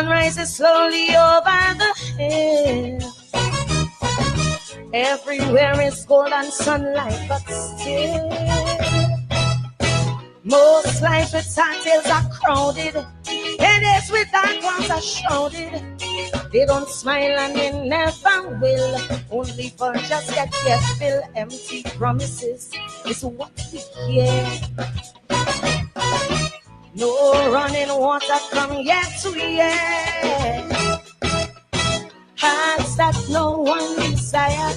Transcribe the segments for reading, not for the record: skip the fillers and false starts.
sun rises slowly over the hill. Everywhere is gold and sunlight, but still most lives with titles are crowded, and it's with dark ones are shrouded. They don't smile and they never will. Only for just get their fill. Empty promises is what we hear. No running water come yet to year. Hearts that no one desire.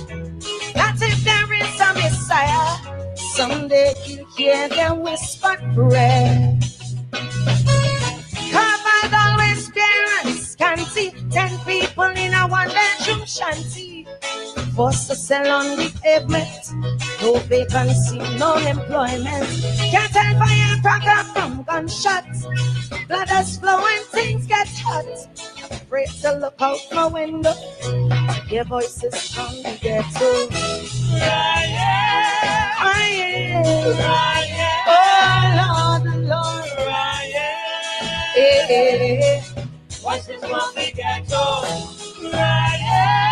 That if there is a Messiah, someday he'll hear their whispered prayer. Covered always bare and scanty. 10 people in a one-bedroom shanty. Forced to sell on the pavement. No vacancy, no employment. Can't tell firecracker from gunshots. Blood is flowing, things get hot. Afraid to look out my window. Hear voices from the ghetto. Crying, crying, crying. Oh Lord, Lord, crying. Voices from the ghetto. Crying,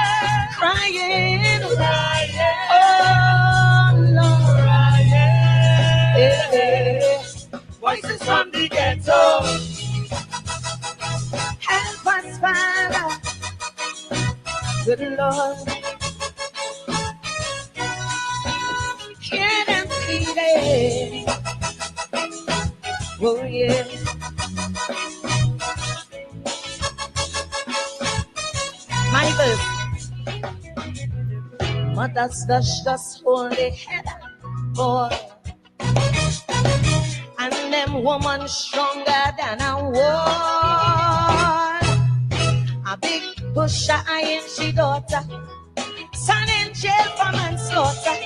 crying, crying. Oh Lord, crying. Voices from the ghetto. Help us, Father, good Lord. Hear them pleading. Oh yeah. My verse. Mothers just hold their head up, boy. And them woman stronger than a wall. A big pusher, I am she daughter. Son in jail for manslaughter.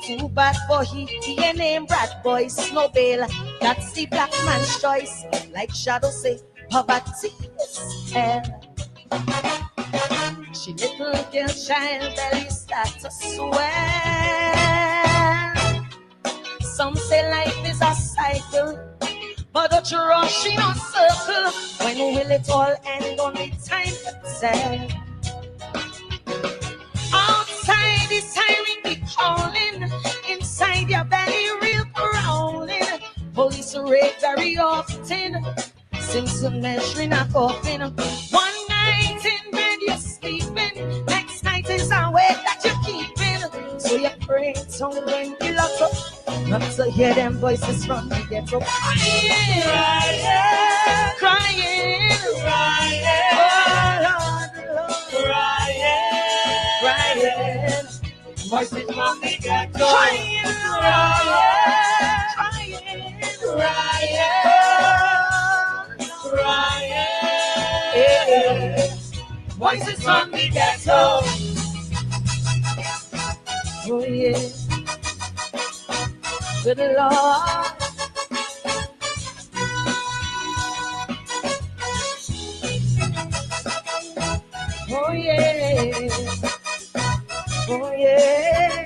Too bad for he ain't named Brad Boy Snow Bail. That's the black man's choice. Like Shadow say, poverty is hell. She little girl child belly start to swell. Some say life is a cycle, but don't you rush in a circle. When will it all end? Only time to tell. Outside is siren be calling. Inside your belly real growling. Police raid very often. Simpson measuring a coffin. One night in bed you're sleeping. Next night is a way that you're keeping. So you pray tongue when you lock up. Not to hear them voices from the ghetto. Crying, crying, crying, crying. Oh Lord, Lord. Crying, crying. Voices from the ghetto. Crying, crying, crying, crying. Voices from the ghetto. Oh yeah. Good Lord. Oh yeah. Oh yeah.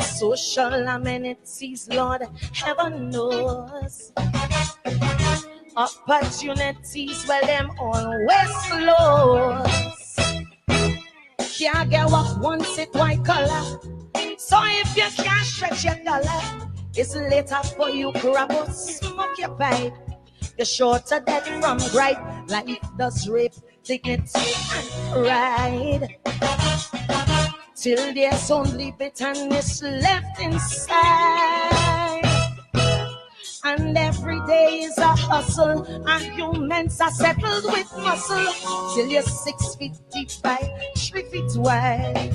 Social amenities, Lord, heaven knows. Opportunities, well, them always close. Can't get what once it white collar. So if you can't stretch your dollar, it's later for you grab or smoke your pipe. You're shorter dead from gripe. Life does rape, dignity and pride. Till there's only bitterness left inside. And every day is a hustle. Arguments are settled with muscle. Till you're 6 feet deep by 3 feet wide.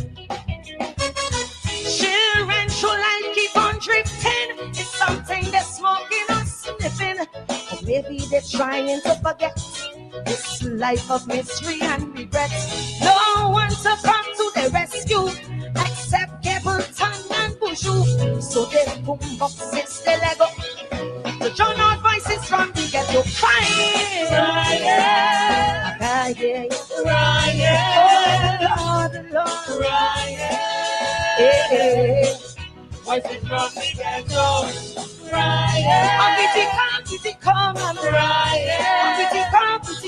Children should life keep on drifting. It's something they're smoking or sniffing. Or maybe they're trying to forget this life of misery and regret. No one to come to their rescue except Capleton and Buju. So they boom boxes, they let go. The drown out voices from the ghetto crying, crying, crying, crying, oh Lord, Lord, crying. Voices from the ghetto crying. On the come and crying.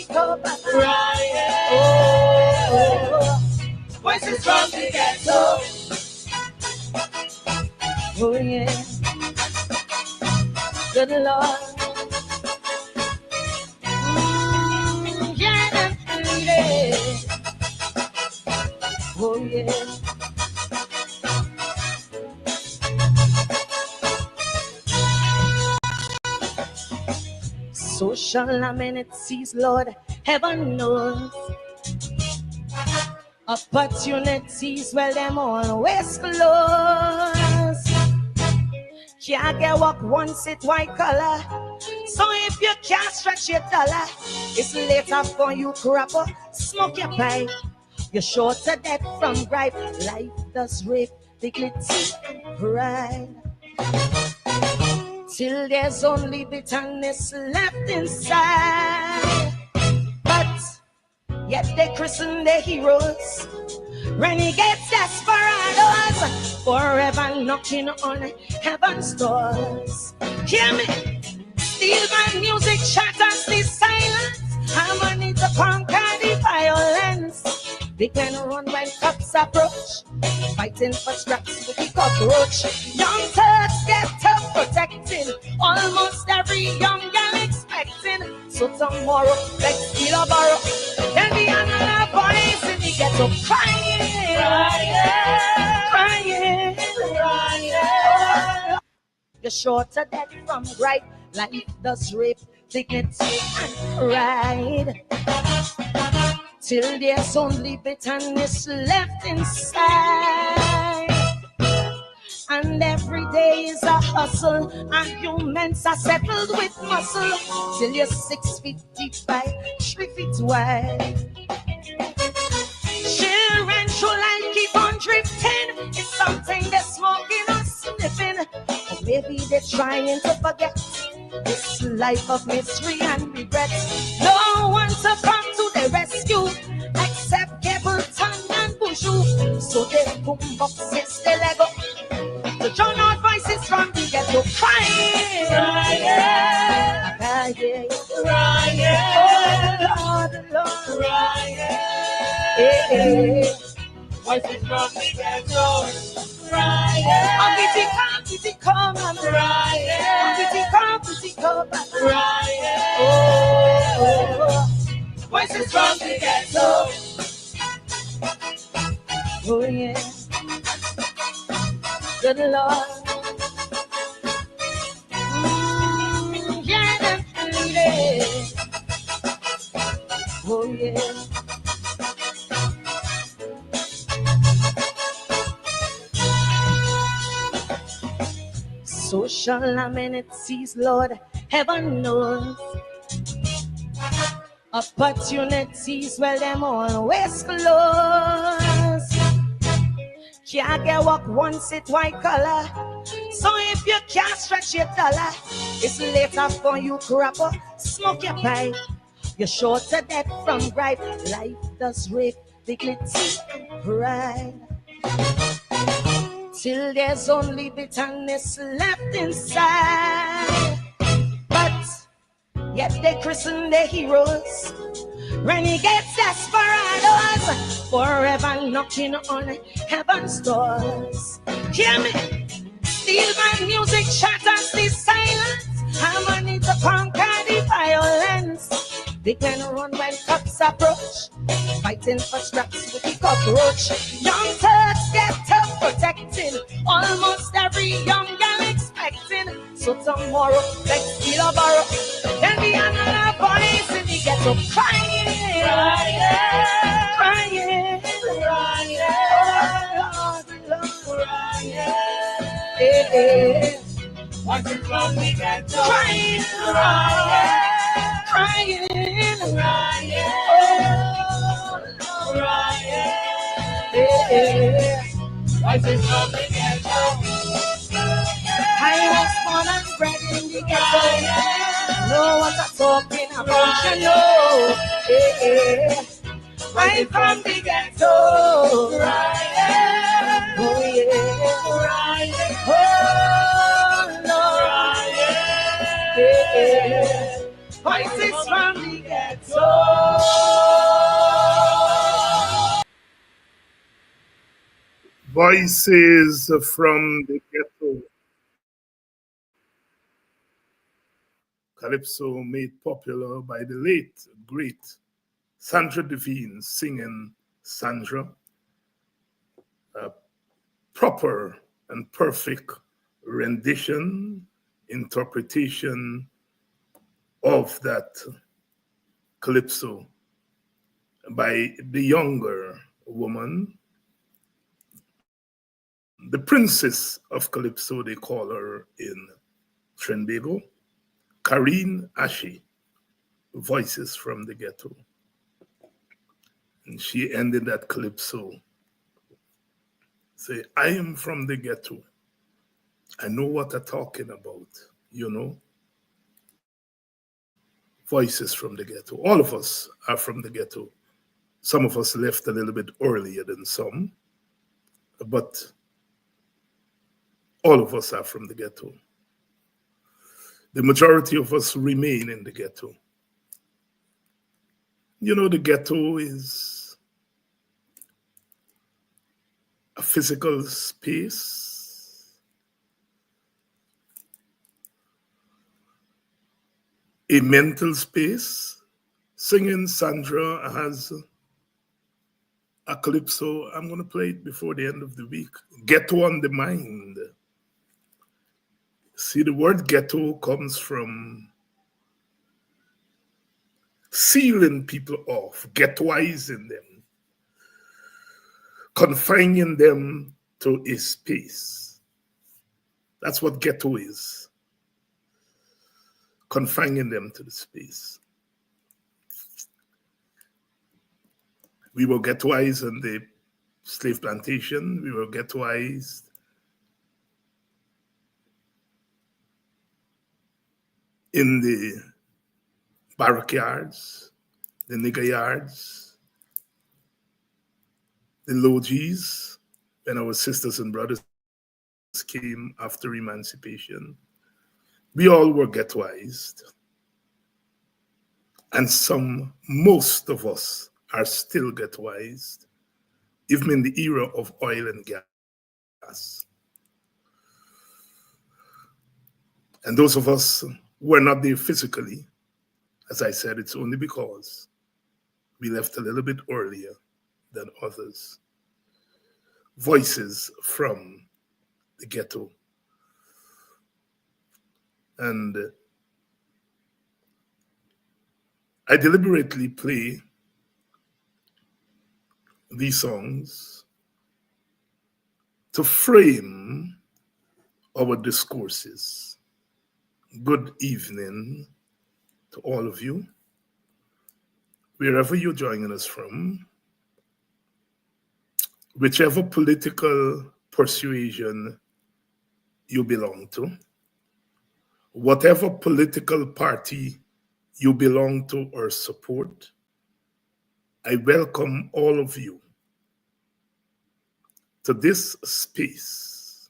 Come and crying. Oh, voices from the ghetto. Oh yeah, good Lord. Yeah, oh yeah. Social amenities, Lord, heaven knows. Opportunities, well, them always close. Can't get work once it white collar. So if you can't stretch your dollar, it's later for you crap up, smoke your pipe. You're sure to death from gripe. Life does rape dignity and pride. Till there's only bitterness left inside. But yet they christen the heroes, renegades, desperados, forever knocking on heaven's doors. Hear me, steal my music, shatters the silence. Harmony to conquer the violence. They can run when cops approach, fighting for scraps with the cockroach. Young Turks get tough protecting, almost every young girl expecting. So tomorrow, let's steal a borrow. Then the other boys in the ghetto crying, crying, crying. You're sure to death from right. Life does rape dignity and pride. Till there's only bitterness left inside. And every day is a hustle. Arguments are settled with muscle. Till you're 6 feet deep by 3 feet wide. Children should like keep on drifting. It's something they're smoking or sniffing. Or maybe they're trying to forget this life of mystery and regret. No one to come to the rescue except Capleton and Bushu. So they boom boxes, they Lego. The drown out voices from the ghetto crying, crying, crying, crying. Oh Lord, crying. Hey, hey. Voices from the ghetto crying. Kitty come and crying. Kitty come and crying. Oh, voices from the ghetto. Oh yeah, good Lord. Yeah, oh yeah. Social amenities, Lord, heaven knows. Opportunities, well, them always close. Can't get work once it white collar. So if you can't stretch your dollar, it's later for you crap up, smoke your pipe. You're sure to death from gripe. Life does rape dignity and pride. Till there's only bitterness left inside. But yet they christen the heroes, renegades, desperados, forever knocking on heaven's doors. Hear me, steal my music, shatters the silence. Harmony to conquer the violence. They can run when cops approach, fighting for scraps with the cockroach. Young Turks get tough protecting, almost every young girl expecting. So tomorrow, let's steal a borrow. Then the other boys in the ghetto crying, crying, crying, oh Lord, crying. Hey, hey. Watching from the ghetto, crying, crying, crying, crying, oh Lord, crying. Hey, hey. Watching from the ghetto. I was born and bred in the ghetto. Know what I'm talking about, you know. Hey, hey. I'm from the ghetto. Ryan. Oh yeah. Ryan. Oh no. Ryan. Hey, hey. Voices from the ghetto. Voices from the Ghetto. Calypso made popular by the late, great Sandra Devine singing Sandra, a proper and perfect rendition, interpretation of that Calypso by the younger woman, the princess of Calypso, they call her in Trinbago, Karine Ashe, Voices from the Ghetto. And she ended that Calypso. Say, I am from the ghetto. I know what I'm talking about, you know. Voices from the ghetto. All of us are from the ghetto. Some of us left a little bit earlier than some, but all of us are from the ghetto. The majority of us remain in the ghetto. You know, the ghetto is a physical space, a mental space. Singing Sandra has a Calypso. I'm going to play it before the end of the week. Ghetto on the mind. See, the word ghetto comes from sealing people off, ghettoizing them, confining them to a space. That's what ghetto is. Confining them to the space. We were ghettoized on the slave plantation. We were ghettoized in the barrack yards, the nigger yards, the lodges, when our sisters and brothers came after emancipation. We all were ghettoized. And most of us are still ghettoized, even in the era of oil and gas. And those of us who are not there physically, as I said, it's only because we left a little bit earlier than others. Voices from the ghetto. And I deliberately play these songs to frame our discourses. Good evening to all of you, wherever you're joining us from, whichever political persuasion you belong to, whatever political party you belong to or support, I welcome all of you to this space.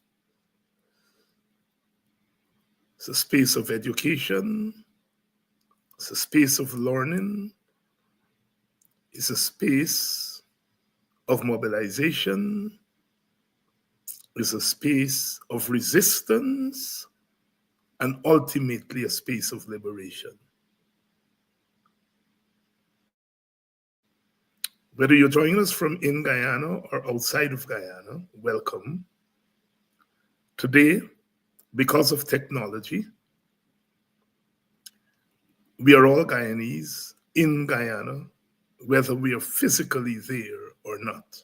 It's a space of education. It's a space of learning. It's a space of mobilization. It's a space of resistance, and ultimately a space of liberation. Whether you're joining us from in Guyana or outside of Guyana, welcome. Today, because of technology, we are all Guyanese in Guyana, whether we are physically there or not.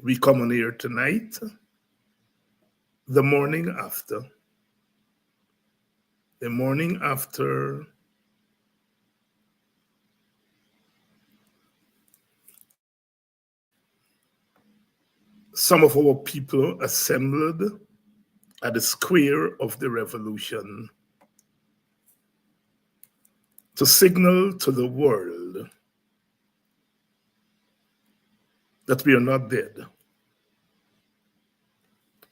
We come on air tonight, the morning after some of our people assembled at the square of the revolution to signal to the world that we are not dead.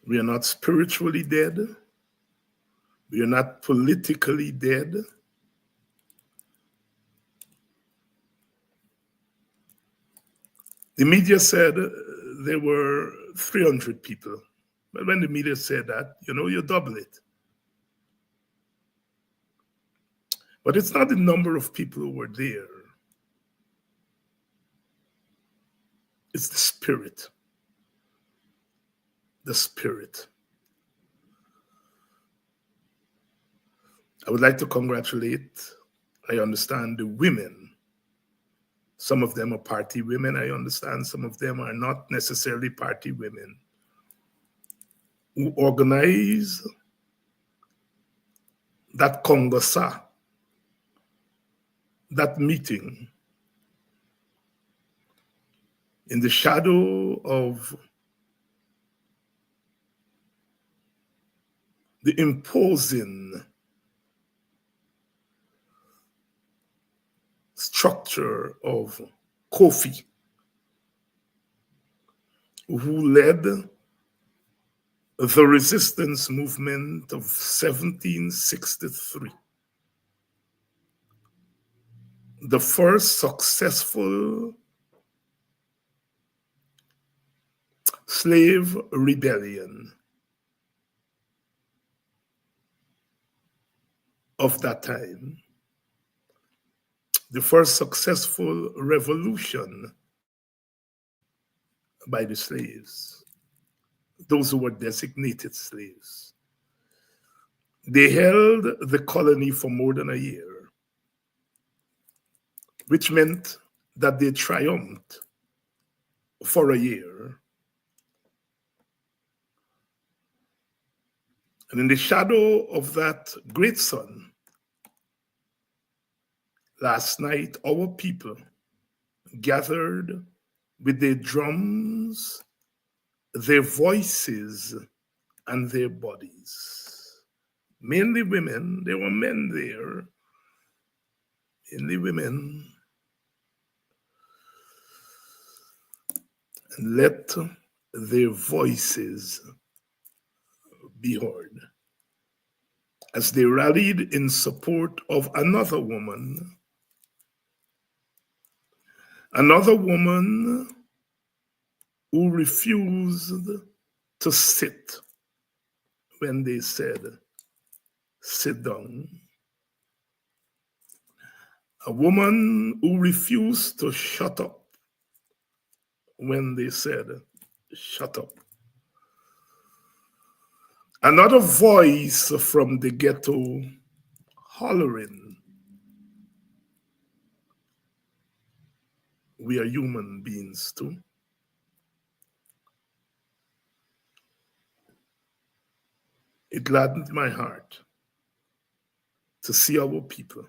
We are not spiritually dead. We are not politically dead. The media said there were 300 people. But when the media said that, you double it. But it's not the number of people who were there. It's the spirit. The spirit. I would like to congratulate, I understand, the women. Some of them are party women. I understand some of them are not necessarily party women, who organize that Congasa, that meeting, in the shadow of the imposing structure of Kofi, who led the resistance movement of 1763. The first successful slave rebellion of that time, the first successful revolution by the slaves, those who were designated slaves. They held the colony for more than a year, which meant that they triumphed for a year. And in the shadow of that great sun, last night, our people gathered with their drums, their voices, and their bodies. Mainly women. There were men there. Mainly women. And let their voices be heard as they rallied in support of another woman who refused to sit when they said, sit down. A woman who refused to shut up when they said, shut up. Another voice from the ghetto hollering, we are human beings too. It gladdened my heart to see our people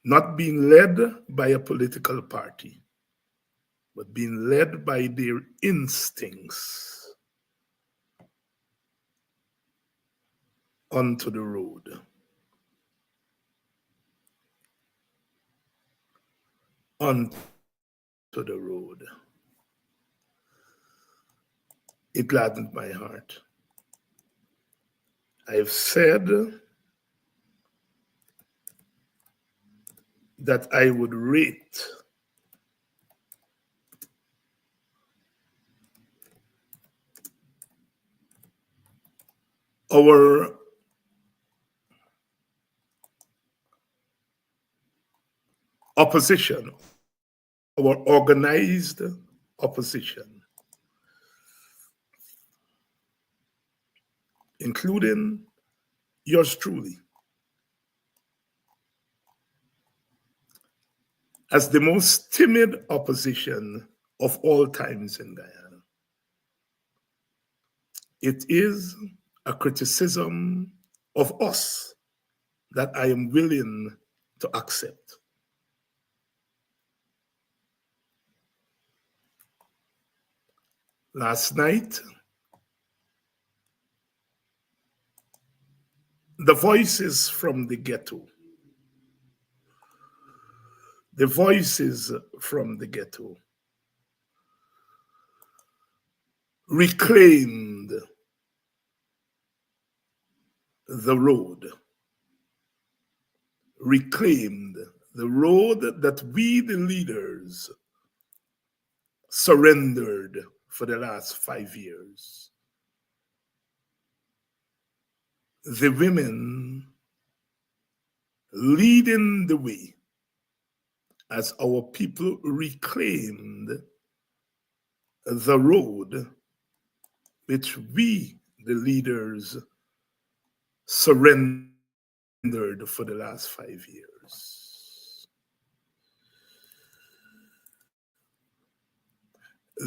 not being led by a political party, but being led by their instincts onto the road. Onto the road. It gladdened my heart. I have said that I would rate our opposition, our organized opposition, including yours truly, as the most timid opposition of all times in Guyana. It is a criticism of us that I am willing to accept. Last night, the voices from the ghetto, reclaimed the road, reclaimed the road that we, the leaders, surrendered for the last 5 years. The women leading the way as our people reclaimed the road which we, the leaders, surrendered for the last 5 years.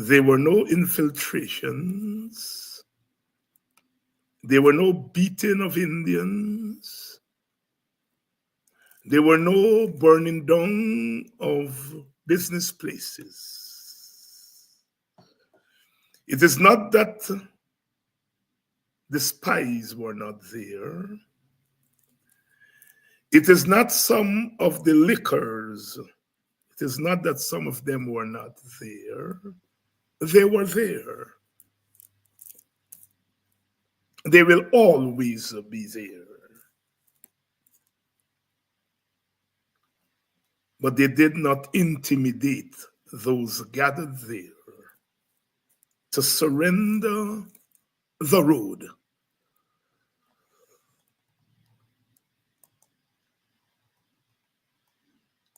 There were no infiltrations. There were no beating of Indians. There were no burning down of business places. It is not that the spies were not there. It is not some of the liquors. It is not that some of them were not there. They were there. They will always be there. But they did not intimidate those gathered there to surrender the road.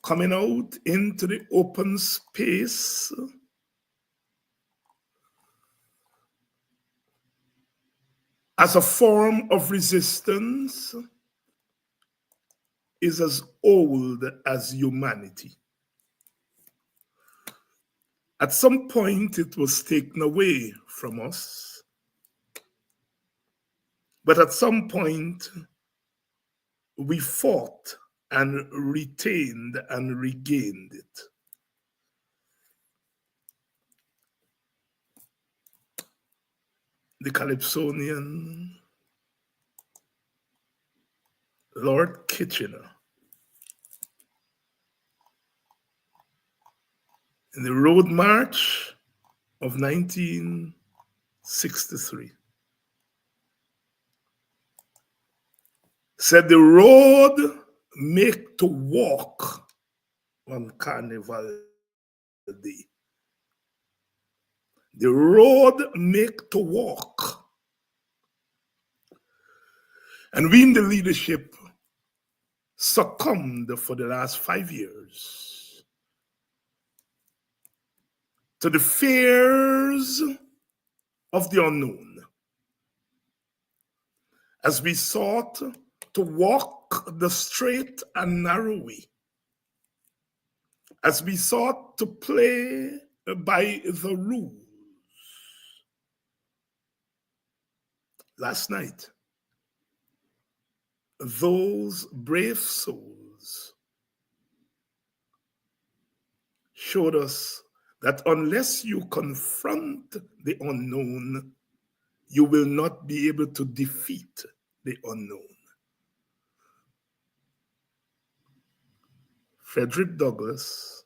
Coming out into the open space as a form of resistance is as old as humanity. At some point, it was taken away from us, but at some point, we fought and retained and regained it. The Calypsonian Lord Kitchener, in the Road March of 1963, said the road make to walk on Carnival Day. The road make to walk. And we in the leadership succumbed for the last 5 years to the fears of the unknown as we sought to walk the straight and narrow way, as we sought to play by the rules. Last night, those brave souls showed us that unless you confront the unknown, you will not be able to defeat the unknown. Frederick Douglass,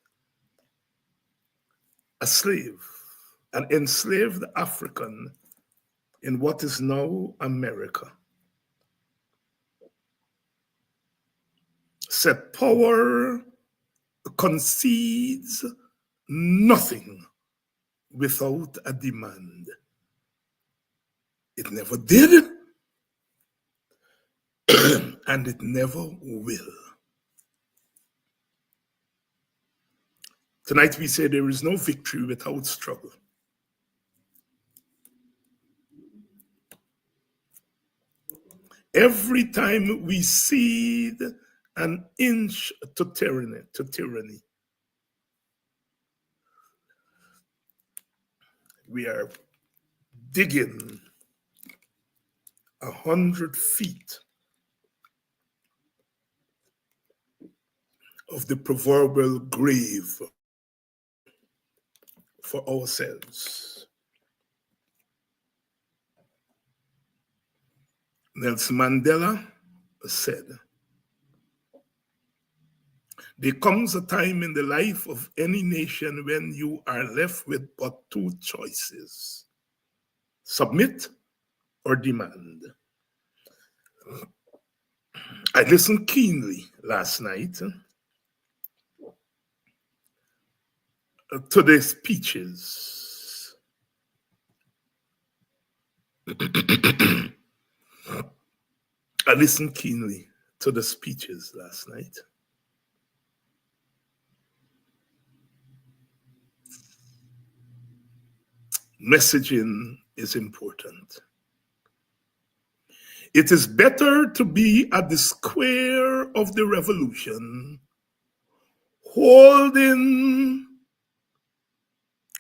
a slave, an enslaved African in what is now America, said power concedes nothing without a demand. It never did, and it never will. Tonight we say there is no victory without struggle. Every time we cede an inch to tyranny, we are digging 100 feet of the proverbial grave for ourselves. Nelson Mandela said, there comes a time in the life of any nation when you are left with but two choices: submit or demand. I listened keenly last night to the speeches. I listened keenly to the speeches last night. Messaging is important. It is better to be at the square of the revolution, holding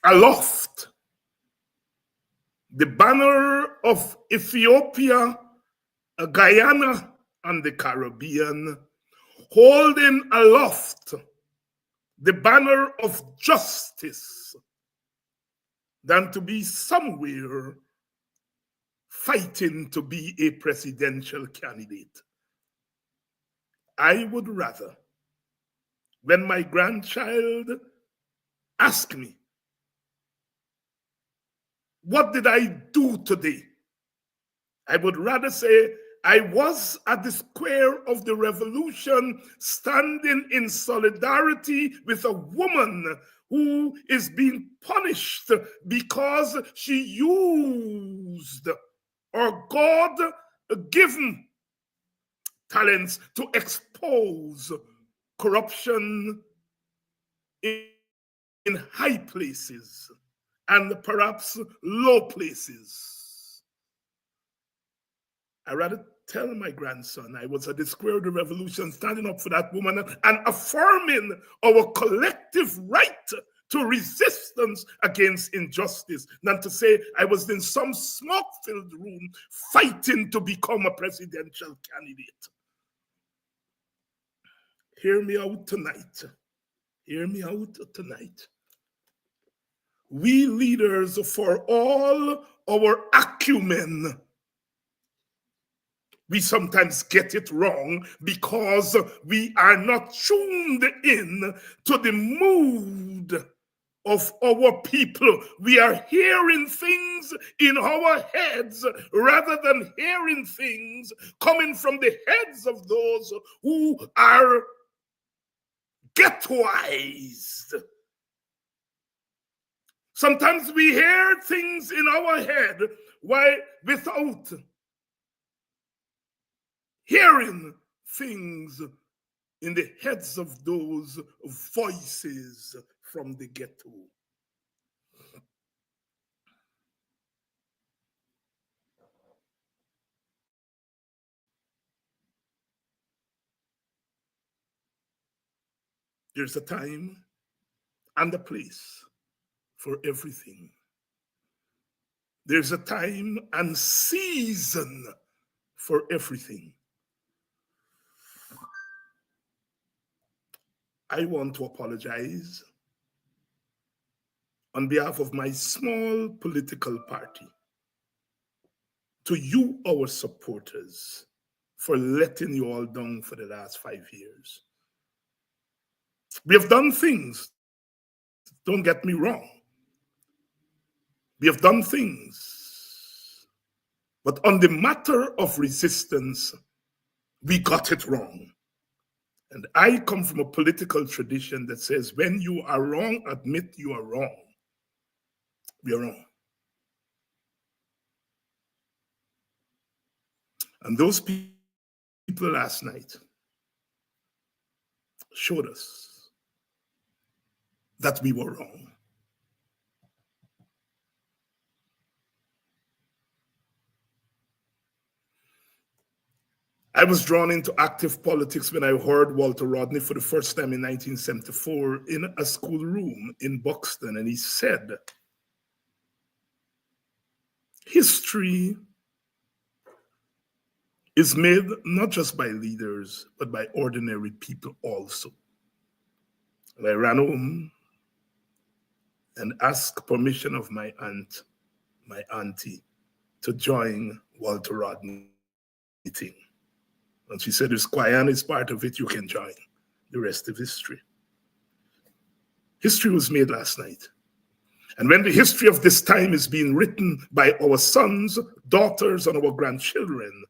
aloft the banner of Ethiopia, Guyana, and the Caribbean, holding aloft the banner of justice, than to be somewhere fighting to be a presidential candidate. I would rather, when my grandchild asks me, what did I do today? I would rather say, I was at the square of the revolution standing in solidarity with a woman who is being punished because she used her God-given talents to expose corruption in high places and perhaps low places. I rather tell my grandson I was at the square of the revolution standing up for that woman and affirming our collective right to resistance against injustice than to say I was in some smoke-filled room fighting to become a presidential candidate. Hear me out tonight. Hear me out tonight. We leaders, for all our acumen, we sometimes get it wrong because we are not tuned in to the mood of our people. We are hearing things in our heads rather than hearing things coming from the heads of those who are ghettoized. Sometimes we hear things in our head without hearing things in the heads of those voices from the ghetto. There's a time and a place for everything. There's a time and season for everything. I want to apologize on behalf of my small political party to you, our supporters, for letting you all down for the last 5 years. We have done things, don't get me wrong. We have done things, but on the matter of resistance, we got it wrong. And I come from a political tradition that says when you are wrong, admit you are wrong. We are wrong. And those people last night showed us that we were wrong. I was drawn into active politics when I heard Walter Rodney for the first time in 1974 in a schoolroom in Buxton, and he said, history is made not just by leaders, but by ordinary people also. And I ran home and asked permission of my auntie, to join Walter Rodney meeting. And she said, if Guyana is part of it, you can join. The rest of history. History was made last night. And when the history of this time is being written by our sons, daughters, and our grandchildren,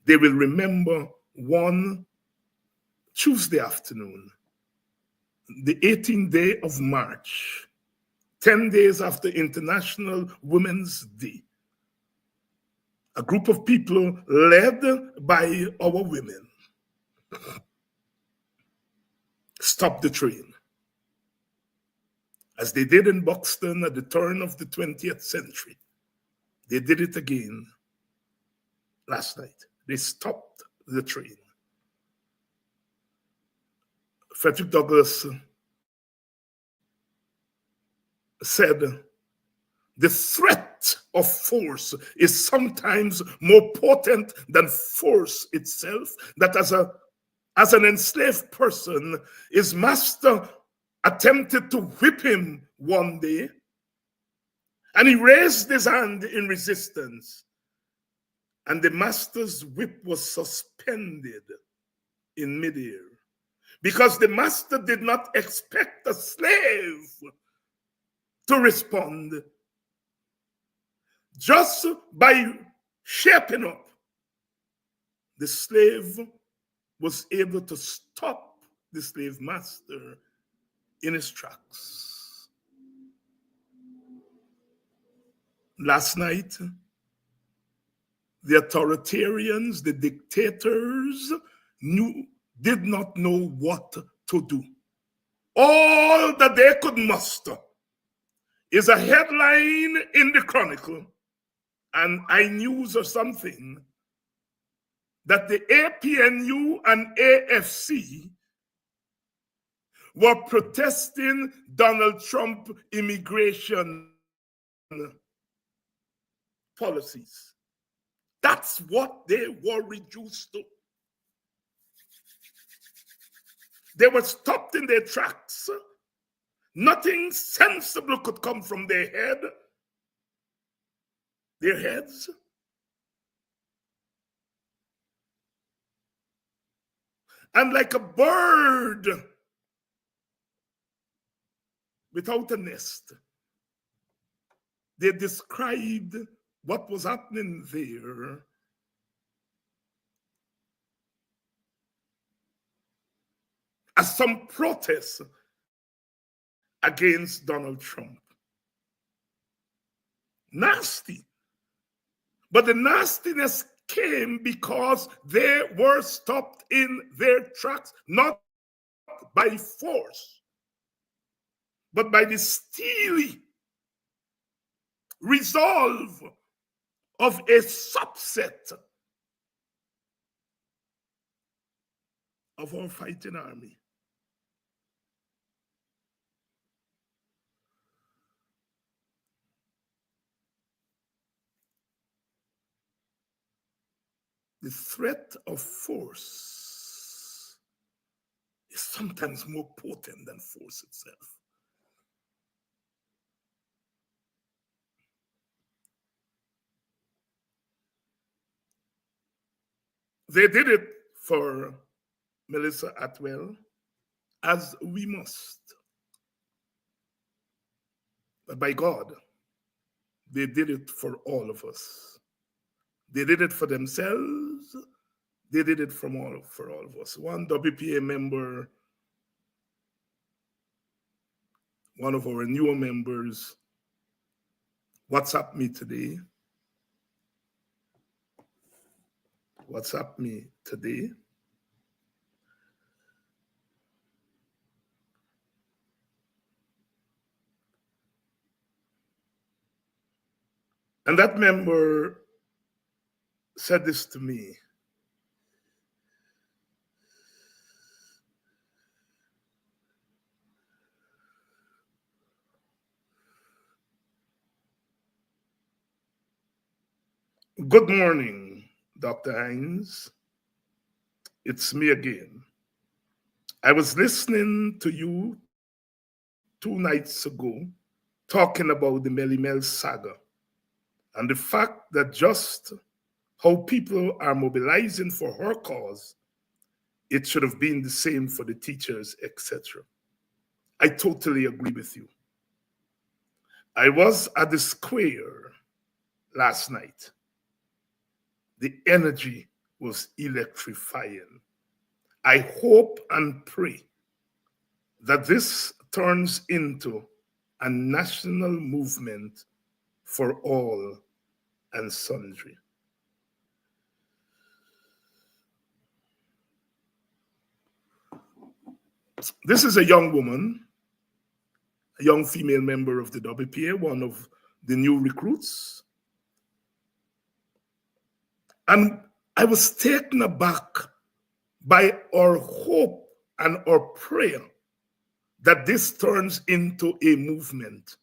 They will remember one Tuesday afternoon, the 18th day of March, 10 days after International Women's Day. A group of people led by our women stopped the train, as they did in Buxton at the turn of the 20th century. They did it again last night. They stopped the train. Frederick Douglass said, the threat of force is sometimes more potent than force itself, that as an enslaved person, his master attempted to whip him one day, and he raised his hand in resistance, and the master's whip was suspended in midair, because the master did not expect the slave to respond. Just by shaping up, the slave was able to stop the slave master in his tracks. Last night, the authoritarians, the dictators, did not know what to do. All that they could muster is a headline in the Chronicle and iNews or something, that the APNU and AFC were protesting Donald Trump immigration policies. That's what they were reduced to. They were stopped in their tracks. Nothing sensible could come from their heads. And like a bird without a nest, they described what was happening there as some protest against Donald Trump. Nasty. But the nastiness came because they were stopped in their tracks, not by force, but by the steely resolve of a subset of our fighting army. The threat of force is sometimes more potent than force itself. They did it for Melissa Atwell, as we must. But by God, they did it for all of us. They did it for themselves. They did it for all of us. One WPA member, one of our newer members, WhatsApp me today. And that member said this to me. Good morning, Dr. Hines. It's me again. I was listening to you 2 nights ago talking about the Melly Mel saga and the fact that just how people are mobilizing for her cause, it should have been the same for the teachers, etc. I totally agree with you. I was at the square last night. The energy was electrifying. I hope and pray that this turns into a national movement for all and sundry. This is a young woman, a young female member of the WPA, one of the new recruits. And I was taken aback by our hope and our prayer that this turns into a movement.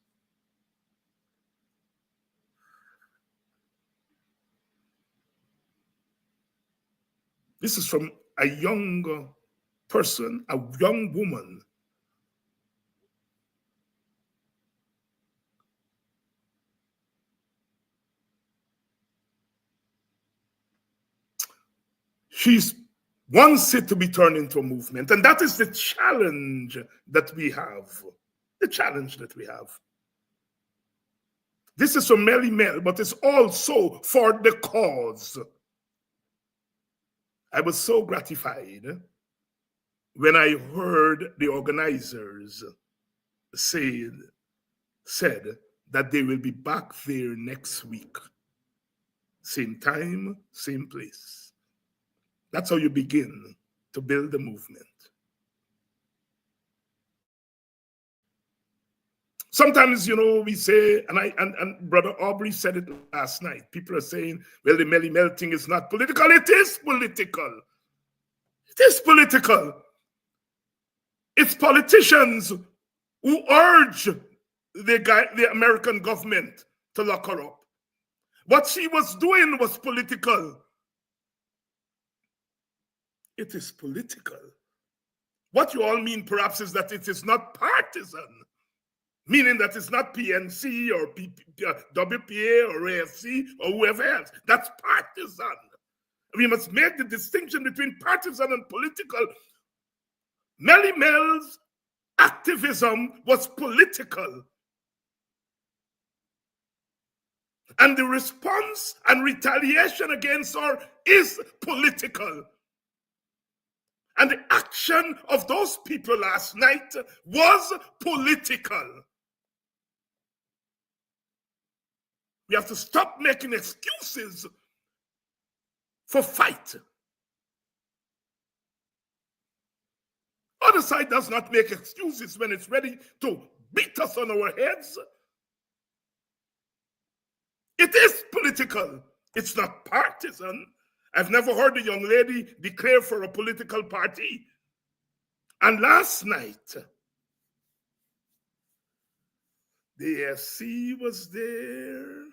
This is from a young person, a young woman. She wants it to be turned into a movement. And that is the challenge that we have. The challenge that we have. This is from Melly Mel, but it's also for the cause. I was so gratified when I heard the organizers said that they will be back there next week. Same time, same place. That's how you begin to build a movement. Sometimes, we say, and Brother Aubrey said it last night, people are saying, well, the Melly Mel thing is not political. It is political. It is political. It's politicians who urge the American government to lock her up. What she was doing was political. It is political. What you all mean, perhaps, is that it is not partisan, meaning that it's not PNC or WPA or AFC or whoever else. That's partisan. We must make the distinction between partisan and political. Melly Mel's activism was political. And the response and retaliation against her is political. And the action of those people last night was political. We have to stop making excuses for fight. Other side does not make excuses when it's ready to beat us on our heads. It is political. It's not partisan. I've never heard a young lady declare for a political party. And last night, the AFC was there,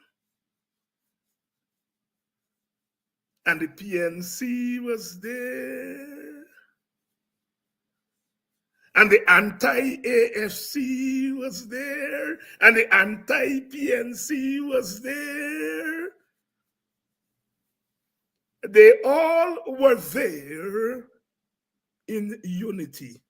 and the PNC was there, and the anti-AFC was there, and the anti-PNC was there. They all were there in unity.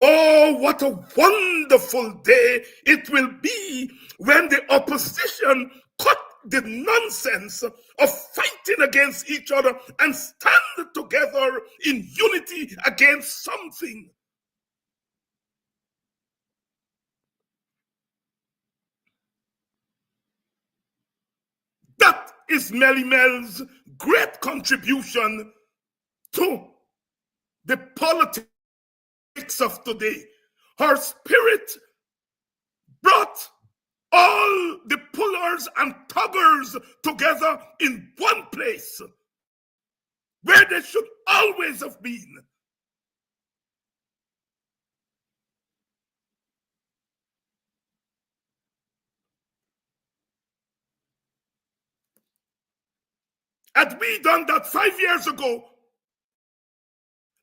Oh, what a wonderful day it will be when the opposition cut the nonsense of fighting against each other and stand together in unity against something. That is Melly Mel's great contribution to the politics of today. Her spirit brought all the pullers and tuggers together in one place where they should always have been. Had we done that 5 years ago,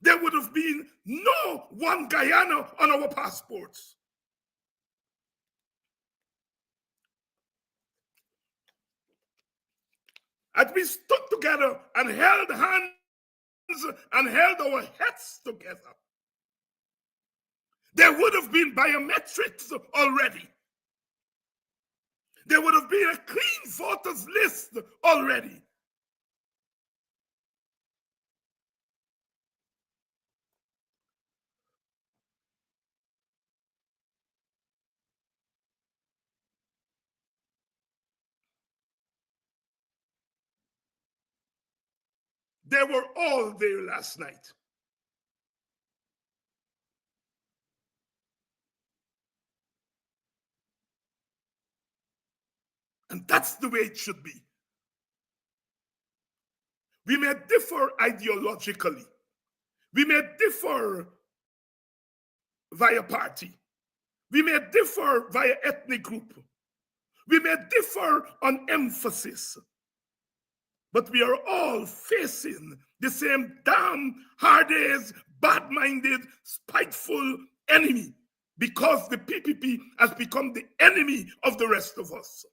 there would have been no one Guyana on our passports. Had we stood together and held hands and held our heads together, there would have been biometrics already. There would have been a clean voters list already. They were all there last night. And that's the way it should be. We may differ ideologically. We may differ via party. We may differ via ethnic group. We may differ on emphasis. But we are all facing the same damn hard-ass, bad-minded, spiteful enemy, because the PPP has become the enemy of the rest of us.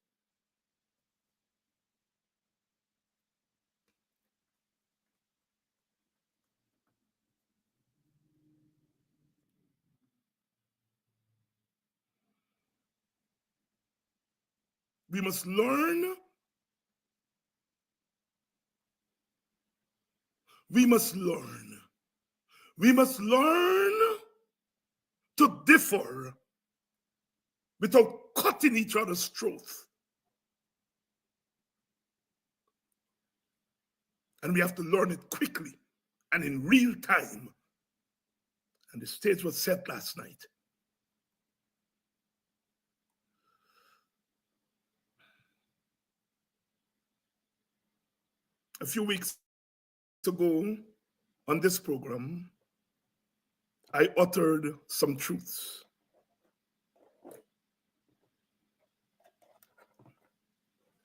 We must learn. We must learn. We must learn to differ without cutting each other's throats. And we have to learn it quickly and in real time. And the stage was set last night. A few weeks ago on this program, I uttered some truths.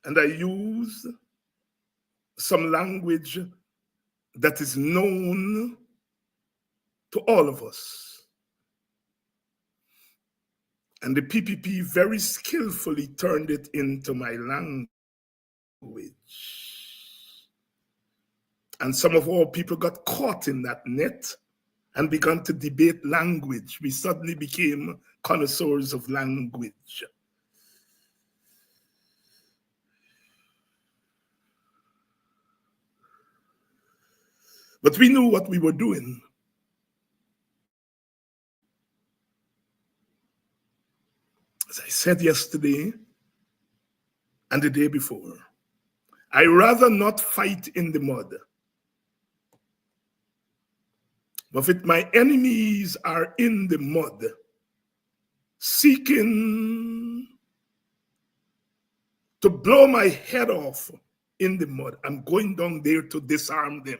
And I used some language that is known to all of us. And the PPP very skillfully turned it into my language. And some of our people got caught in that net and began to debate language. We suddenly became connoisseurs of language. But we knew what we were doing. As I said yesterday and the day before, I rather not fight in the mud. But if my enemies are in the mud, seeking to blow my head off in the mud, I'm going down there to disarm them.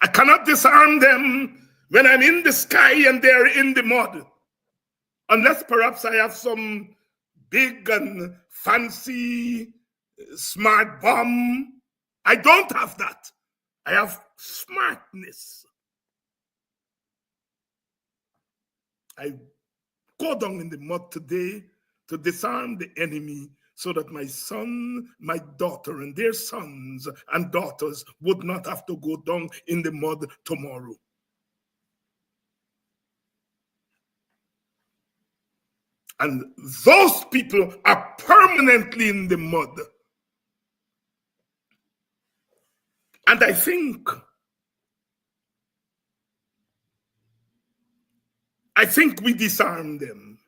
I cannot disarm them when I'm in the sky and they're in the mud. Unless perhaps I have some big and fancy smart bomb. I don't have that. I have smartness. I go down in the mud today to disarm the enemy so that my son, my daughter, and their sons and daughters would not have to go down in the mud tomorrow. And those people are permanently in the mud. And I think we disarmed them.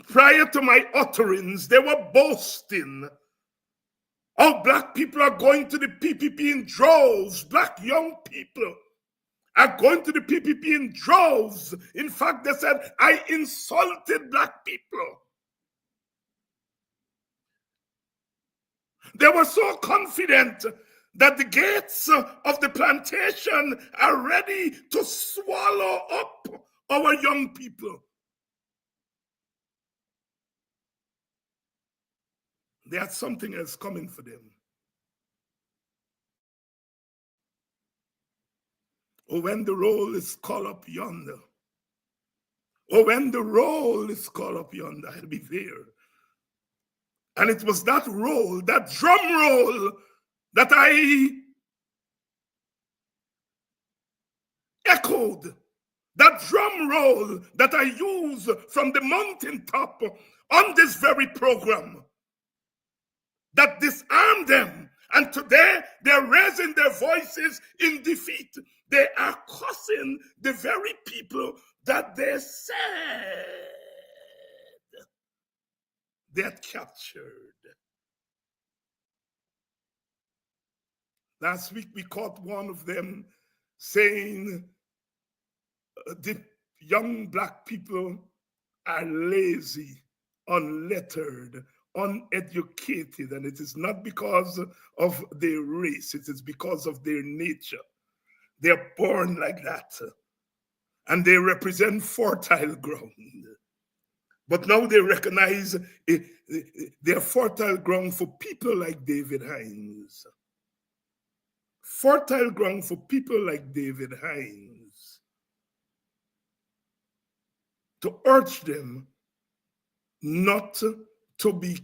Prior to my utterance, they were boasting. Oh, black people are going to the PPP in droves. Black young people are going to the PPP in droves. In fact, they said, I insulted black people. They were so confident that the gates of the plantation are ready to swallow up our young people. They had something else coming for them. Oh, when the roll is called up yonder. Oh, when the roll is called up yonder, I'll be there. And it was that roll, that drum roll, that I echoed, that drum roll that I use from the mountaintop on this very program, that disarmed them. And today they're raising their voices in defeat. They are cursing the very people that they said they had captured. Last week we caught one of them saying the young black people are lazy, unlettered, uneducated, and it is not because of their race, it is because of their nature. They're born like that, and they represent fertile ground. But now they recognize they're fertile ground for people like David Hinds. Fertile ground for people like David Hinds. To urge them not to be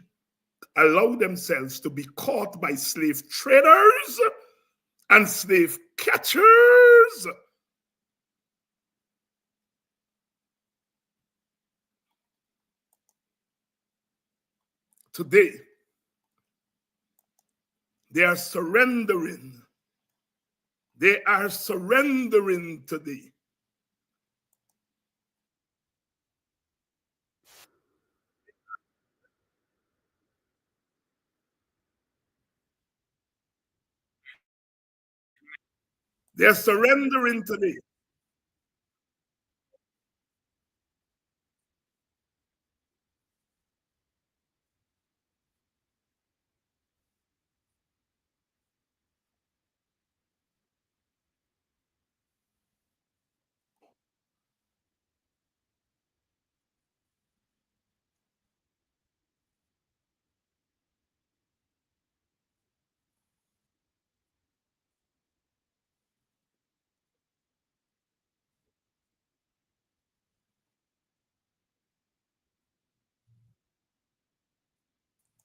allow themselves to be caught by slave traders and slave catchers. Today, they are surrendering. They are surrendering today. They are surrendering today.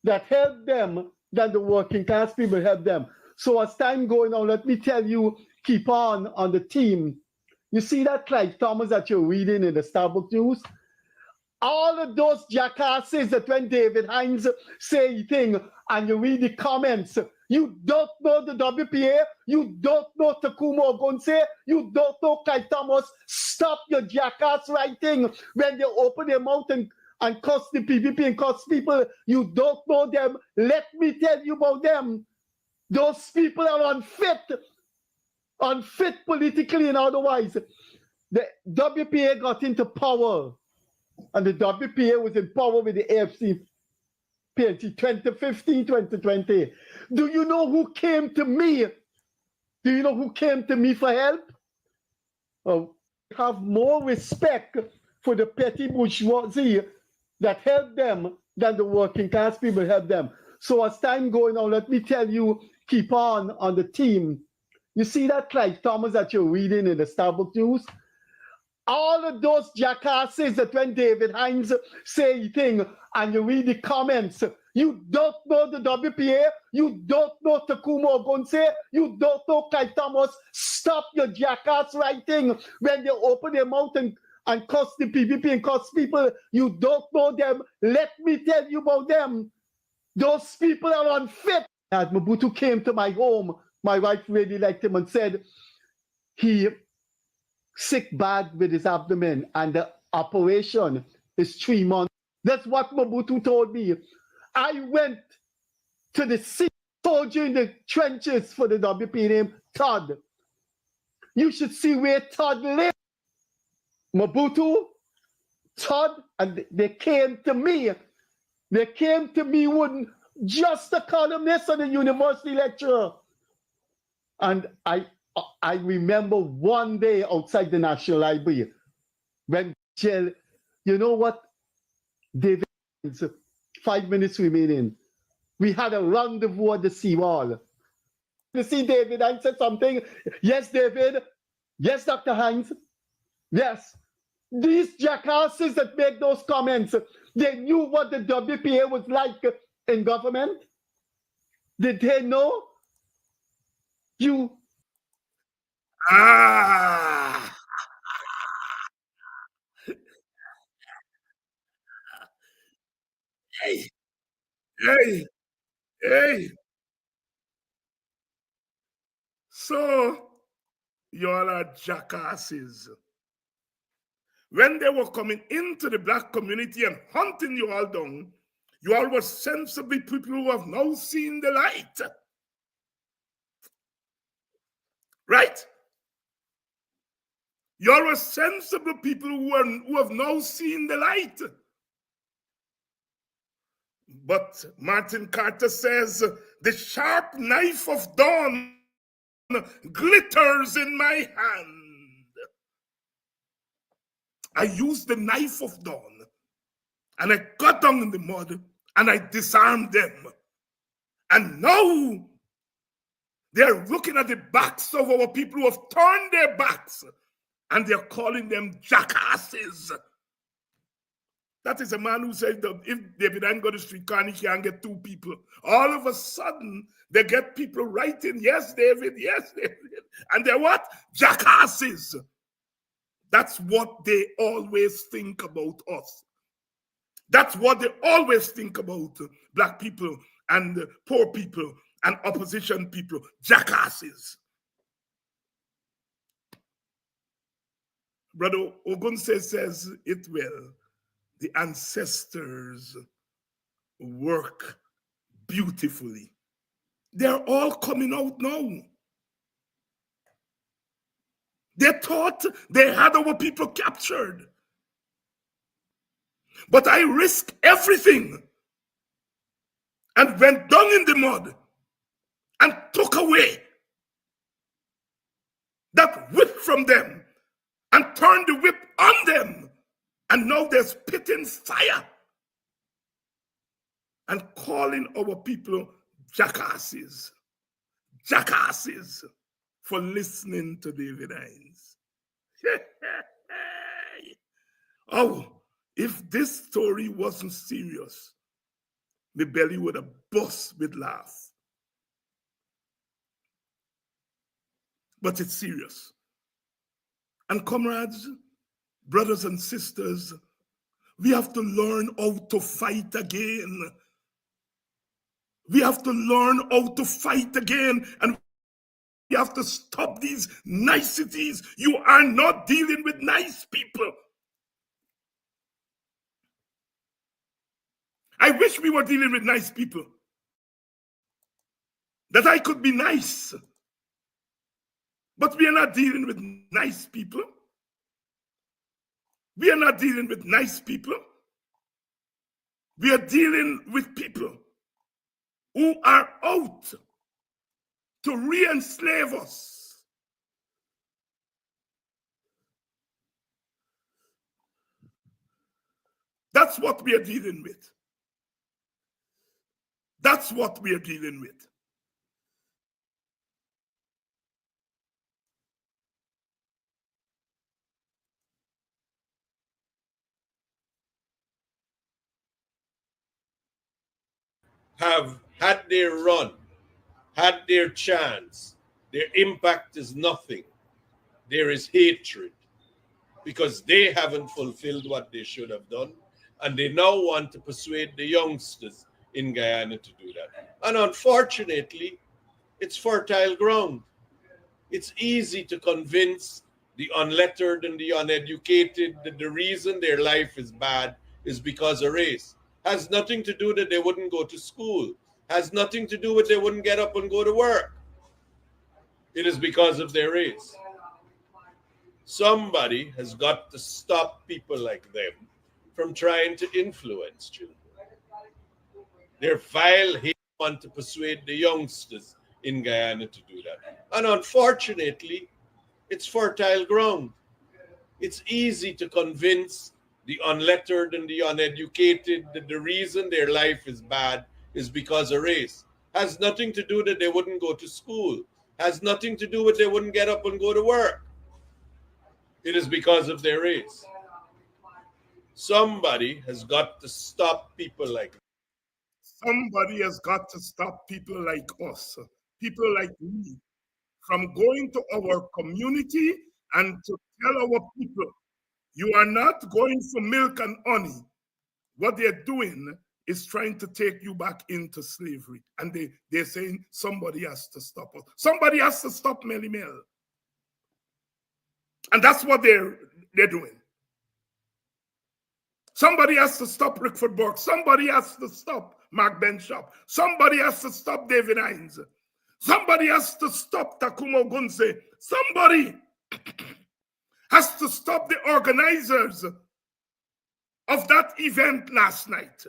That help them than the working class people help them. So as time going on, let me tell you, keep on the team. You see that Clive Thomas that you're reading in the Starbucks News? All of those jackasses that when David Hinds say thing and you read the comments, you don't know the WPA, you don't know Takumo Ogunse, you don't know Clive Thomas. Stop your jackass writing when they open their mouth and curse the PPP and curse people. You don't know them. Let me tell you about them. Those people are unfit politically and otherwise. The WPA got into power, and the WPA was in power with the AFC PNC 2015, 2020. Do you know who came to me? Do you know who came to me for help? Have more respect for the petty bourgeoisie that help them than the working class people help them. So as time going on, let me tell you, keep on the team. You see that Clive Thomas that you're reading in the Starbucks News? All of those jackasses that when David Hinds say thing and you read the comments, you don't know the WPA, you don't know Takumo Ogunse, you don't know Clive Thomas. Stop your jackass writing when they open their mouth and curse the PPP and curse people. You don't know them. Let me tell you about them. Those people are unfit. As Mobutu came to my home, my wife really liked him and said he sick bad with his abdomen and the operation is 3 months. That's what Mobutu told me. I went to the sea, soldier in the trenches for the WP named Todd. You should see where Todd lived. Mobutu, Todd, and they came to me. They came to me with just a columnist and a university lecturer. And I remember one day outside the National Library when Jill, you know what, David, 5 minutes remaining. We had a rendezvous at the seawall. You see, David, I said something. Yes, David. Yes, Dr. Hinds. Yes. These jackasses that make those comments, they knew what the WPA was like in government. Did they know? You. Ah! Hey, hey, hey. So, you all are jackasses. When they were coming into the black community and hunting you all down, you all were sensible people who have now seen the light. Right? You're a sensible people who have now seen the light. But Martin Carter says, the sharp knife of dawn glitters in my hand. I used the knife of dawn and I got down in the mud and I disarmed them. And now they're looking at the backs of our people who have turned their backs and they're calling them jackasses. That is a man who said that if David ain't got a streetcar and he can't get two people, all of a sudden they get people writing, yes, David, yes, David. And they're what? Jackasses. That's what they always think about us. That's what they always think about black people and poor people and opposition people. Jackasses. Brother Ogunse says it well. The ancestors work beautifully. They're all coming out now. They thought they had our people captured. But I risked everything and went down in the mud and took away that whip from them and turned the whip on them. And now they're spitting fire and calling our people jackasses. Jackasses for listening to David Hines. Oh, if this story wasn't serious, my belly would have burst with laugh. But it's serious. And comrades, brothers and sisters, we have to learn how to fight again. We have to learn how to fight again, and we have to stop these niceties. You are not dealing with nice people. I wish we were dealing with nice people, that I could be nice. But we are not dealing with nice people. We are not dealing with nice people. We are dealing with people who are out to re-enslave us. That's what we are dealing with. That's what we are dealing with. Have had their run, had their chance, their impact is nothing. There is hatred because they haven't fulfilled what they should have done, and they now want to persuade the youngsters in Guyana to do that. And unfortunately, it's fertile ground. It's easy to convince the unlettered and the uneducated that the reason their life is bad is because of race. Has nothing to do that they wouldn't go to school. Has nothing to do with they wouldn't get up and go to work. It is because of their race. Somebody has got to stop people like them from trying to influence children. Their vile hate want to persuade the youngsters in Guyana to do that. And unfortunately, it's fertile ground. It's easy to convince the unlettered and the uneducated that the reason their life is bad is because of race. Has nothing to do that they wouldn't go to school. Has nothing to do with they wouldn't get up and go to work. It is because of their race. Somebody has got to stop people like that. Somebody has got to stop people like us, people like me, from going to our community and to tell our people, you are not going for milk and honey. What they're doing is trying to take you back into slavery. And they're saying somebody has to stop us. Somebody has to stop Melly Mel. And that's what they're doing. Somebody has to stop Rickford Burke. Somebody has to stop Mark Benshop. Somebody has to stop David Hines. Somebody has to stop Takumo Gunse. Somebody has to stop the organizers of that event last night.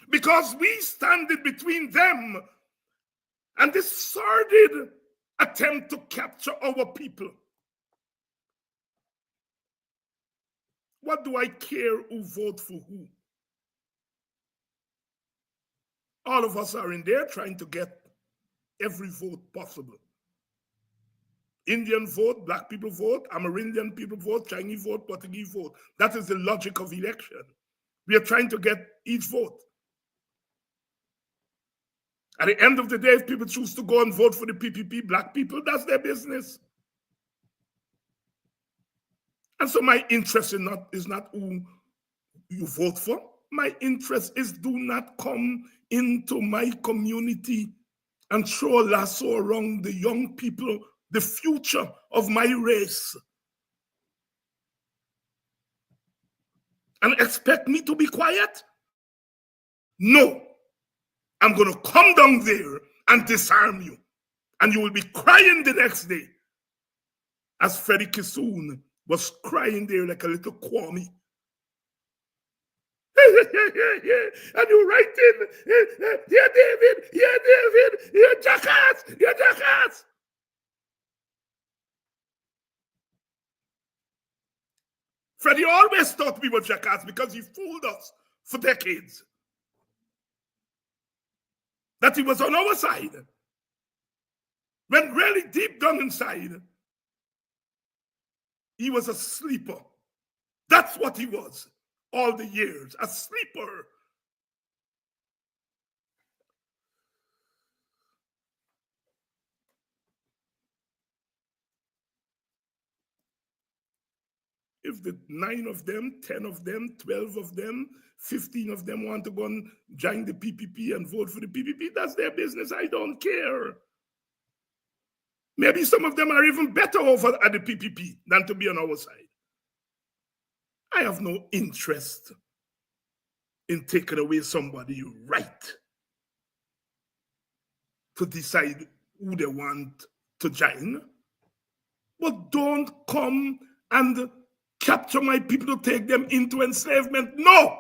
Because we stand in between them and this sordid attempt to capture our people. What do I care who vote for who? All of us are in there trying to get every vote possible. Indian vote, black people vote, Amerindian people vote, Chinese vote, Portuguese vote. That is the logic of election. We are trying to get each vote. At the end of the day, if people choose to go and vote for the PPP, black people, that's their business. And so my interest is not who you vote for. My interest is do not come into my community and throw a lasso around the young people, the future of my race, and expect me to be quiet? No. I'm going to come down there and disarm you. And you will be crying the next day. As Freddie Kissoon was crying there like a little Kwame. And you writing, yeah, David, yeah, jackass. Freddie always thought we were jackass because he fooled us for decades. That he was on our side. When really deep down inside, he was a sleeper. That's what he was all the years, a sleeper. If the 9 of them, 10 of them, 12 of them, 15 of them want to go and join the PPP and vote for the PPP, that's their business. I don't care. Maybe some of them are even better over at the PPP than to be on our side. I have no interest in taking away somebody's right to decide who they want to join. But don't come and capture my people to take them into enslavement. No!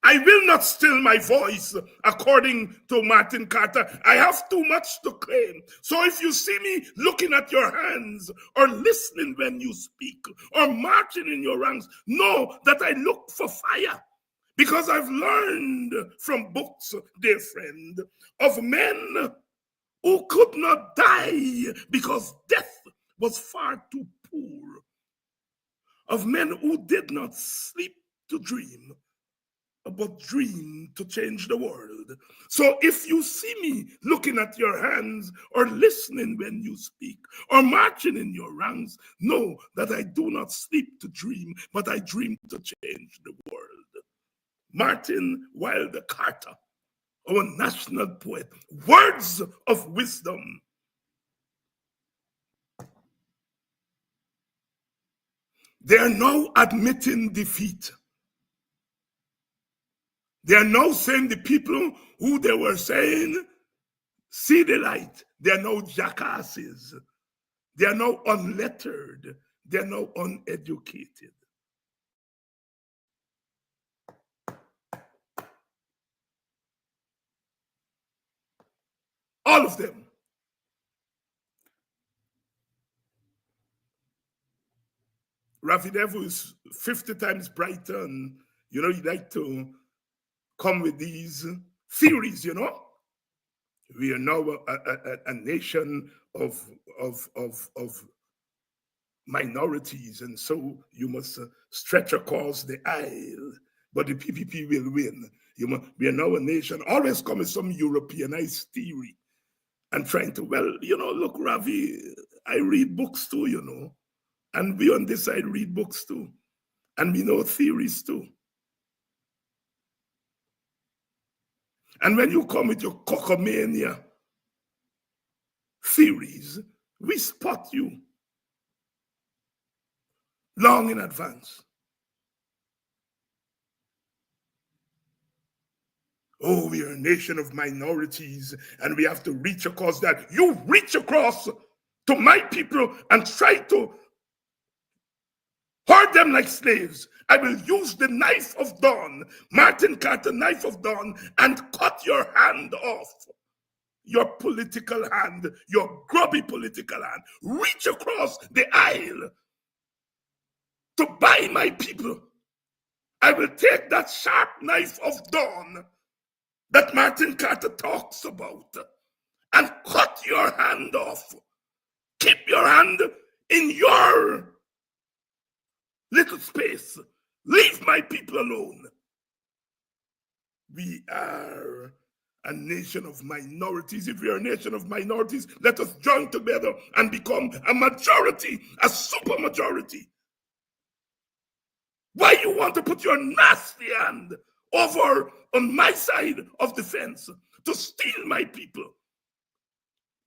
I will not still my voice, according to Martin Carter. I have too much to claim. So if you see me looking at your hands or listening when you speak or marching in your ranks, know that I look for fire. Because I've learned from books, dear friend, of men who could not die because death was far too poor. Of men who did not sleep to dream, but dream to change the world. So if you see me looking at your hands or listening when you speak or marching in your ranks, know that I do not sleep to dream, but I dream to change the world. Martin Wilder Carter, our national poet, words of wisdom. They are now admitting defeat. They are now saying the people who they were saying, see the light. They are now jackasses. They are now unlettered. They are now uneducated. All of them. Rafi Devo is 50 times brighter, and you like to come with these theories, We are now a nation of minorities, and so you must stretch across the aisle, but the PPP will win. We are now a nation, always come with some Europeanized theory and trying to, look, Ravi, I read books too, and we on this side read books too, and we know theories too. And when you come with your cockamania theories, we spot you long in advance. oh, we are a nation of minorities and we have to reach across that. You reach across to my people and try to hold them like slaves. I will use the knife of dawn, Martin Carter knife of dawn, and cut your hand off. Your political hand, your grubby political hand. Reach across the aisle to buy my people. I will take that sharp knife of dawn that Martin Carter talks about and cut your hand off. Keep your hand in your little space. Leave my people alone. We are a nation of minorities. If we are a nation of minorities, let us join together and become a majority, a super majority. Why you want to put your nasty hand over on my side of the fence to steal my people?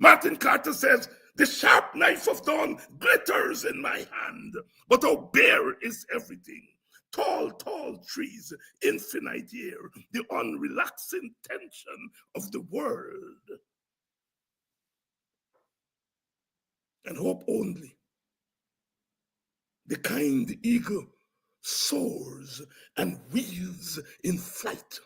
Martin Carter says, the sharp knife of dawn glitters in my hand, but how bare is everything. Tall, tall trees, infinite air, the unrelaxing tension of the world. And hope only. The kind eagle soars and wheels in flight.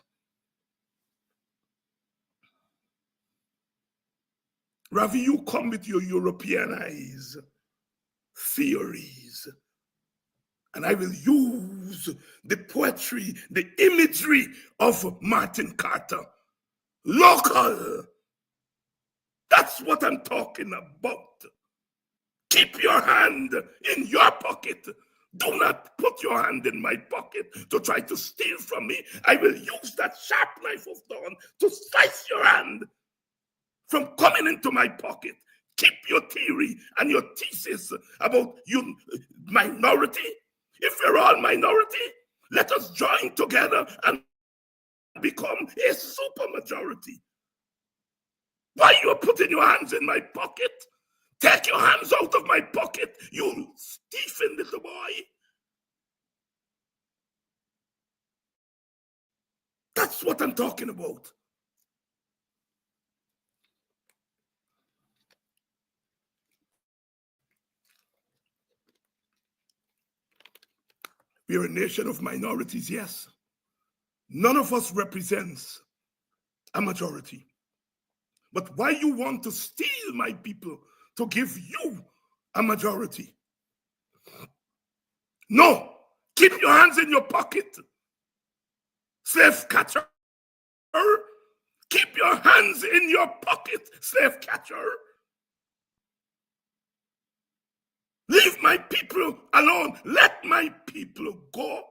Ravi, you come with your Europeanized theories, and I will use the poetry, the imagery of Martin Carter. Local. That's what I'm talking about. Keep your hand in your pocket. Do not put your hand in my pocket to try to steal from me. I will use that sharp knife of dawn to slice your hand from coming into my pocket. Keep your theory and your thesis about you minority. If we're all minority, let us join together and become a super majority. Why you are putting your hands in my pocket? Take your hands out of my pocket, you Stephen little boy. That's what I'm talking about. We're a nation of minorities, yes. None of us represents a majority. But why you want to steal my people to give you a majority? No, keep your hands in your pocket. Slave catcher. Keep your hands in your pocket, slave catcher. Leave my people alone. Let my people go.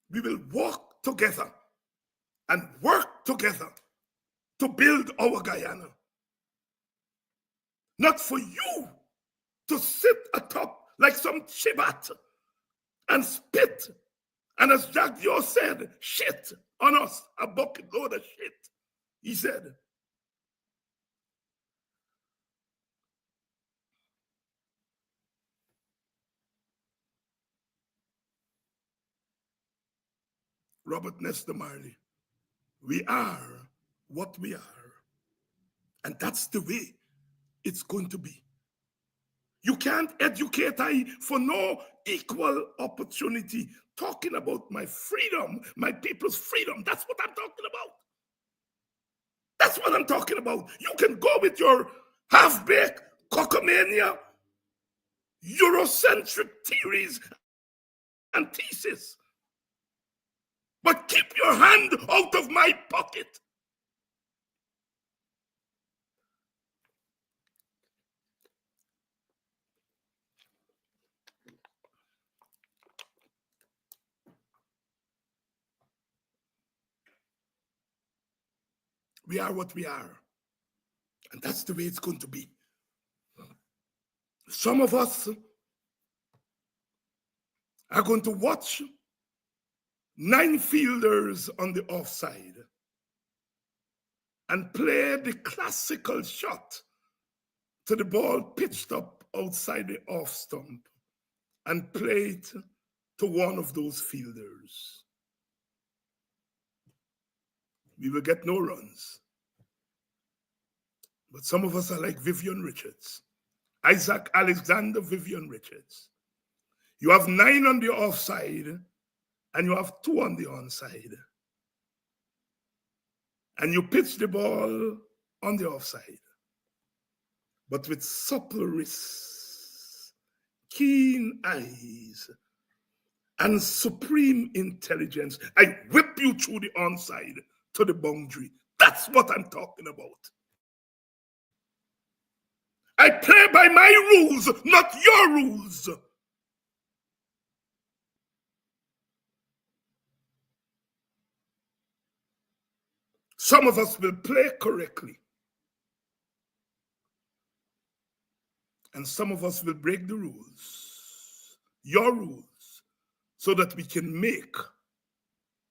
We will walk together and work together to build our Guyana. Not for you to sit atop like some chibat and spit, and as Jack Dio said, shit on us, a bucket load of shit. He said, Robert Nesta Marley, we are what we are. And that's the way it's going to be. You can't educate I for no equal opportunity. Talking about my freedom, my people's freedom. That's what I'm talking about. That's what I'm talking about. You can go with your half-baked cockamania, Eurocentric theories and thesis. But keep your hand out of my pocket. We are what we are. And that's the way it's going to be. Some of us are going to watch 9 fielders on the offside and play the classical shot to the ball pitched up outside the off stump and play it to one of those fielders, we will get no runs. But some of us are like Vivian Richards, Isaac Alexander Vivian Richards. You have 9 on the offside and you have 2 on the onside. And you pitch the ball on the offside. But with supple wrists, keen eyes, and supreme intelligence, I whip you through the onside to the boundary. That's what I'm talking about. I play by my rules, not your rules. Some of us will play correctly. And some of us will break the rules, your rules, so that we can make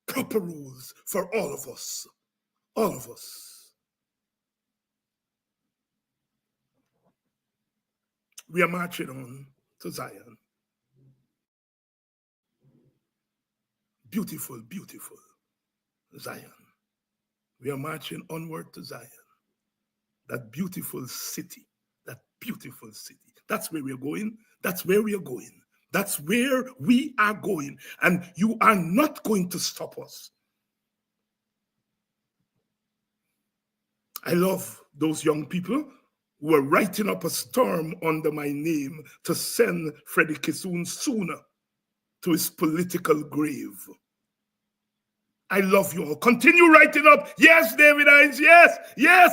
proper rules for all of us. All of us. We are marching on to Zion. Beautiful, beautiful Zion. We are marching onward to Zion. That beautiful city. That beautiful city. That's where we are going. That's where we are going. That's where we are going. And you are not going to stop us. I love those young people who are writing up a storm under my name to send Freddie Kissoon sooner to his political grave. I love you all. Continue writing up. Yes, David Hinds. Yes, yes.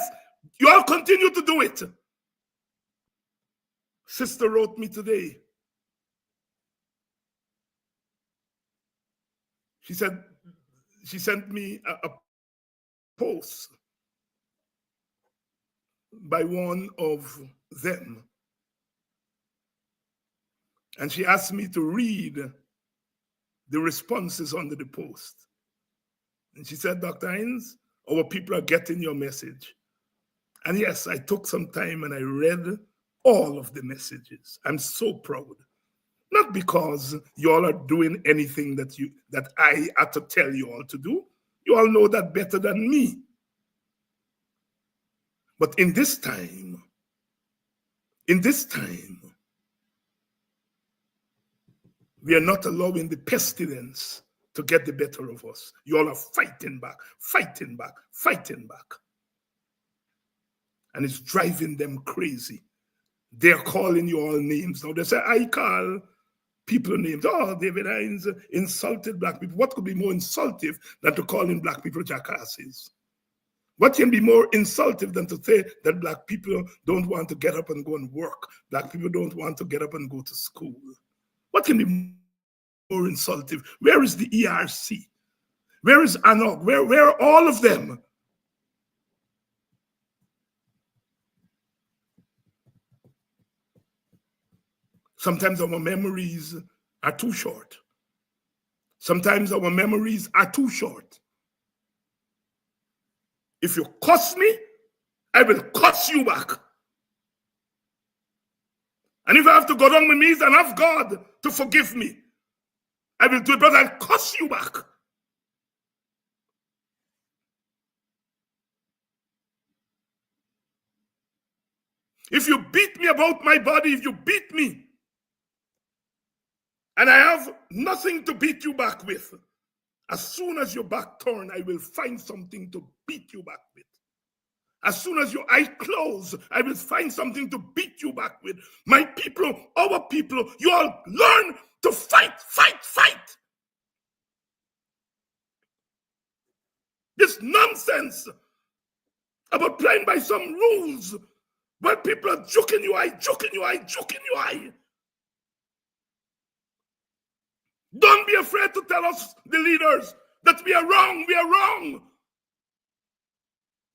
You all continue to do it. Sister wrote me today. She said, she sent me a post by one of them. And she asked me to read the responses under the post. And she said, Dr. Hinds, our people are getting your message. And yes, I took some time and I read all of the messages. I'm so proud. Not because you all are doing anything that I had to tell you all to do. You all know that better than me. But in this time, we are not allowing the pestilence to get the better of us. You all are fighting back, fighting back, fighting back. And it's driving them crazy. They're calling you all names. Now they say, I call people names. Oh, David Hinds insulted black people. What could be more insultive than to call in black people jackasses? What can be more insultive than to say that black people don't want to get up and go and work? Black people don't want to get up and go to school. What can be more insultive? Where is the ERC? Where is ANOG? Where are all of them? Sometimes our memories are too short. Sometimes our memories are too short. If you curse me, I will curse you back. And if I have to go down my knees and ask God to forgive me, I will do it, but I'll curse you back. If you beat me about my body, if you beat me, and I have nothing to beat you back with, as soon as your back turn, I will find something to beat you back with. As soon as your eye close, I will find something to beat you back with. My people, our people, you all learn to fight, fight, fight. This nonsense about playing by some rules where people are joking you, joking you. Don't be afraid to tell us, the leaders, that we are wrong. We are wrong.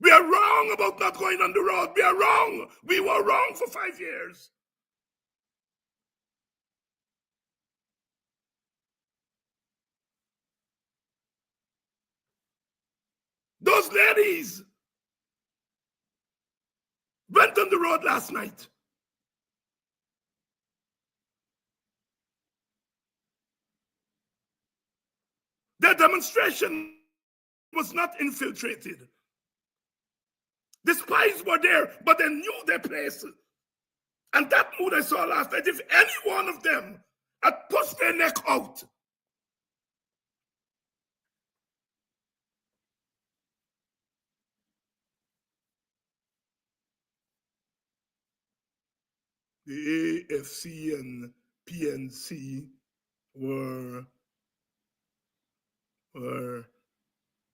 We are wrong about not going on the road. We are wrong. We were wrong for 5 years. Those ladies went on the road last night. The demonstration was not infiltrated. The spies were there, but they knew their place. And that mood I saw last night, if any one of them had pushed their neck out, the AFC and PNC were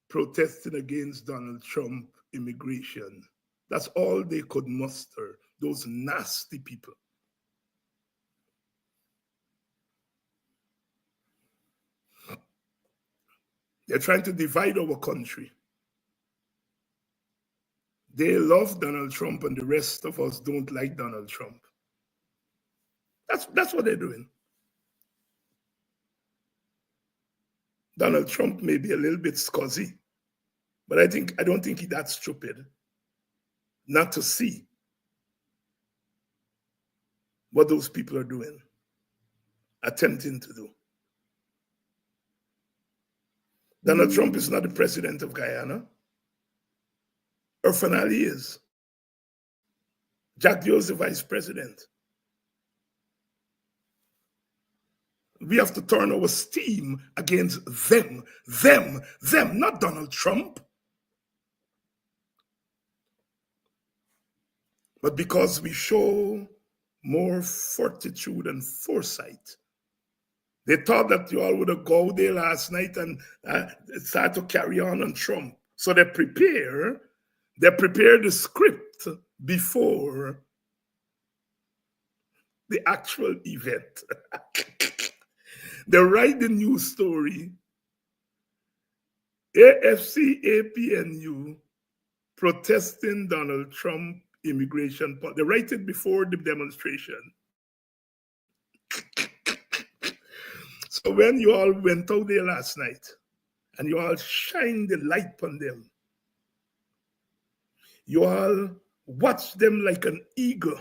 protesting against Donald Trump immigration. That's all they could muster, those nasty people. They're trying to divide our country. They love Donald Trump and the rest of us don't like Donald Trump. That's what they're doing. Donald Trump may be a little bit scuzzy, but I don't think he's that stupid not to see what those people are doing, attempting to do. Donald Trump is not the president of Guyana. Or finally is. Jack Dio is the vice president. We have to turn our steam against them, not Donald Trump. But because we show more fortitude and foresight, they thought that you all would have go there last night and start to carry on Trump. So they prepare the script before the actual event. They write the news story. AFC, APNU protesting Donald Trump immigration. They write it before the demonstration. So when you all went out there last night and you all shined the light on them, you all watched them like an eagle.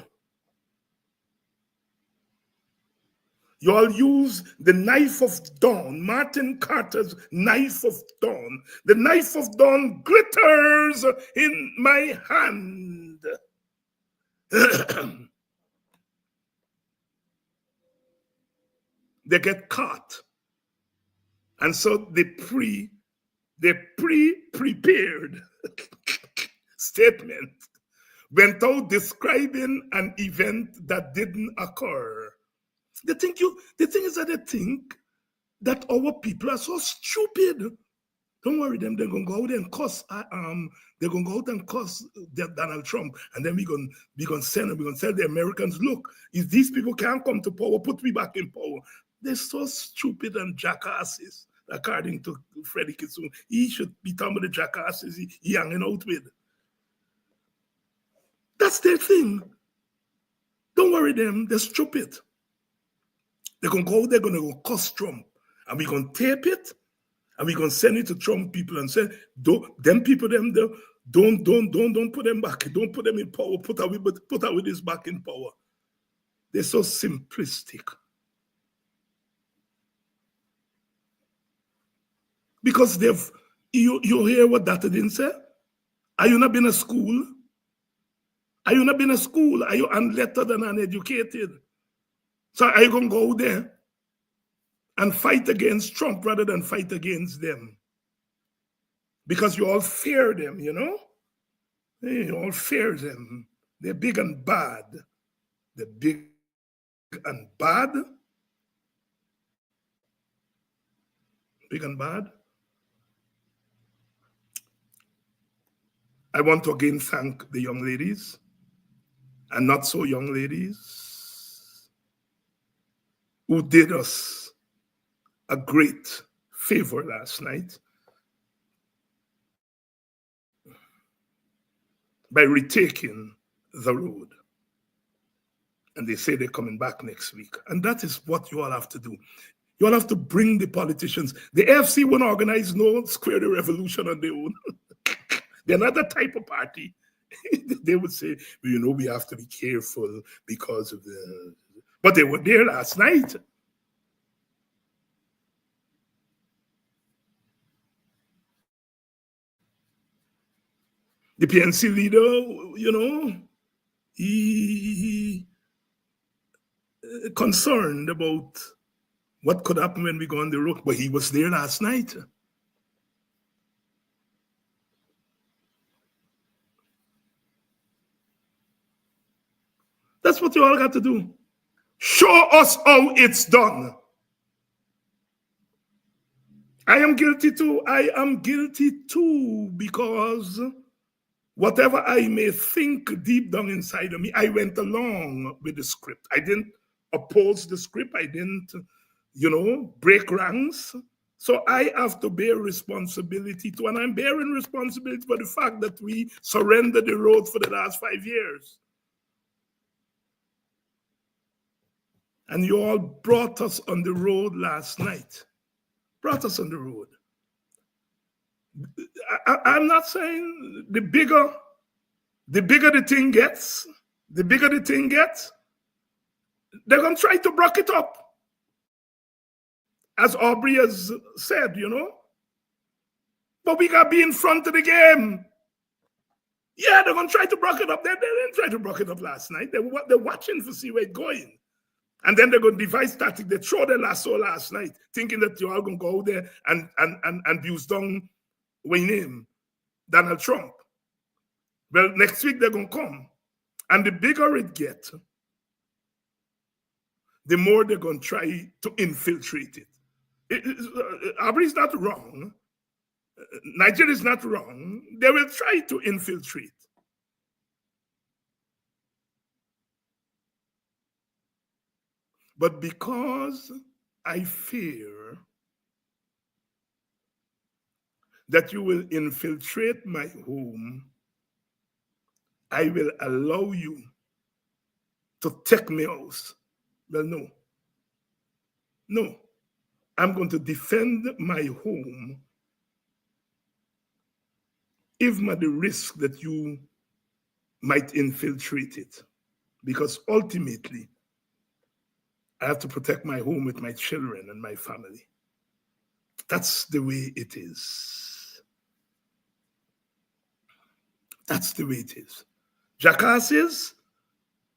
You all use the knife of dawn, Martin Carter's knife of dawn. The knife of dawn glitters in my hand. They get caught. And so they pre-prepared statement went out describing an event that didn't occur. The thing is that they think that our people are so stupid. Don't worry them, they're gonna go out and cuss they're gonna go out and cuss Donald Trump, and then we're gonna send them, we're gonna tell the Americans, look, if these people can't come to power, put me back in power. They're so stupid and jackasses, according to Freddie Kitsun. He should be some of the jackasses he hanging out with. That's their thing. Don't worry them, they're stupid. They're gonna go, they're gonna go cuss Trump, and we're gonna tape it, and we're gonna send it to Trump people and say, don't put them back, don't put them in power, put away this back in power. They're so simplistic. Because you hear what Dr. didn't say? Are you not been to school? Are you not been to school? Are you unlettered and uneducated? So are you going to go there and fight against Trump rather than fight against them? Because you all fear them, you know? You all fear them. They're big and bad. They're big and bad. Big and bad. I want to again thank the young ladies and not so young ladies who did us a great favor last night by retaking the road. And they say they're coming back next week. And that is what you all have to do. You all have to bring the politicians. The AFC won't organize no square the revolution on their own. They're not the type of party. They would say, well, you know, we have to be careful because of the... But they were there last night. The PNC leader, he concerned about what could happen when we go on the road, but he was there last night. That's what you all got to do. Show us how it's done. I am guilty too. I am guilty too, because whatever I may think deep down inside of me, I went along with the script. I didn't oppose the script. I didn't, break ranks. So I have to bear responsibility too. And I'm bearing responsibility for the fact that we surrendered the road for the last 5 years. And you all brought us on the road last night. Brought us on the road. I'm not saying the bigger the thing gets, they're going to try to break it up. As Aubrey has said, But we got to be in front of the game. Yeah, they're going to try to break it up. They didn't try to break it up last night. They're watching to see where it's going. And then they're going to devise tactic. They throw their lasso last night, thinking that you're all going to go out there and abuse down Wayne name, Donald Trump. Well, next week they're going to come. And the bigger it gets, the more they're going to try to infiltrate it. Aubrey's not wrong. Nigeria is not wrong. They will try to infiltrate. But because I fear that you will infiltrate my home, I will allow you to take me out. Well, no. No. I'm going to defend my home even at the risk that you might infiltrate it. Because ultimately, I have to protect my home with my children and my family. That's the way it is. That's the way it is. Jackasses,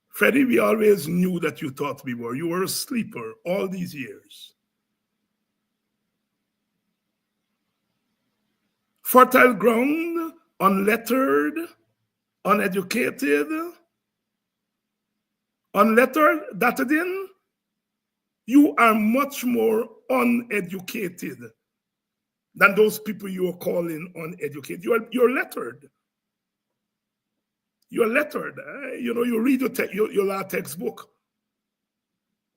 Freddie, we always knew that you thought we were. You were a sleeper all these years. Fertile ground, unlettered, uneducated, datted in. You are much more uneducated than those people you are calling uneducated. You're lettered. You're lettered. You read your law textbook.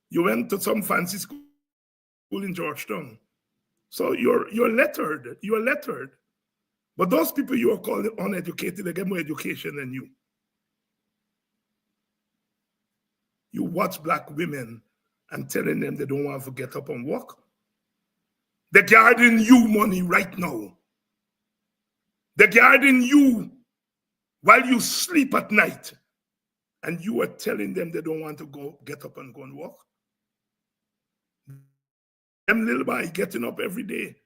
You went to some fancy school in Georgetown. So you're lettered. You're lettered. But those people you are calling uneducated, they get more education than you. You watch black women and telling them they don't want to get up and walk. They're guarding you money right now. They're guarding you while you sleep at night. And you are telling them they don't want to get up and go and walk. Them little boy getting up every day,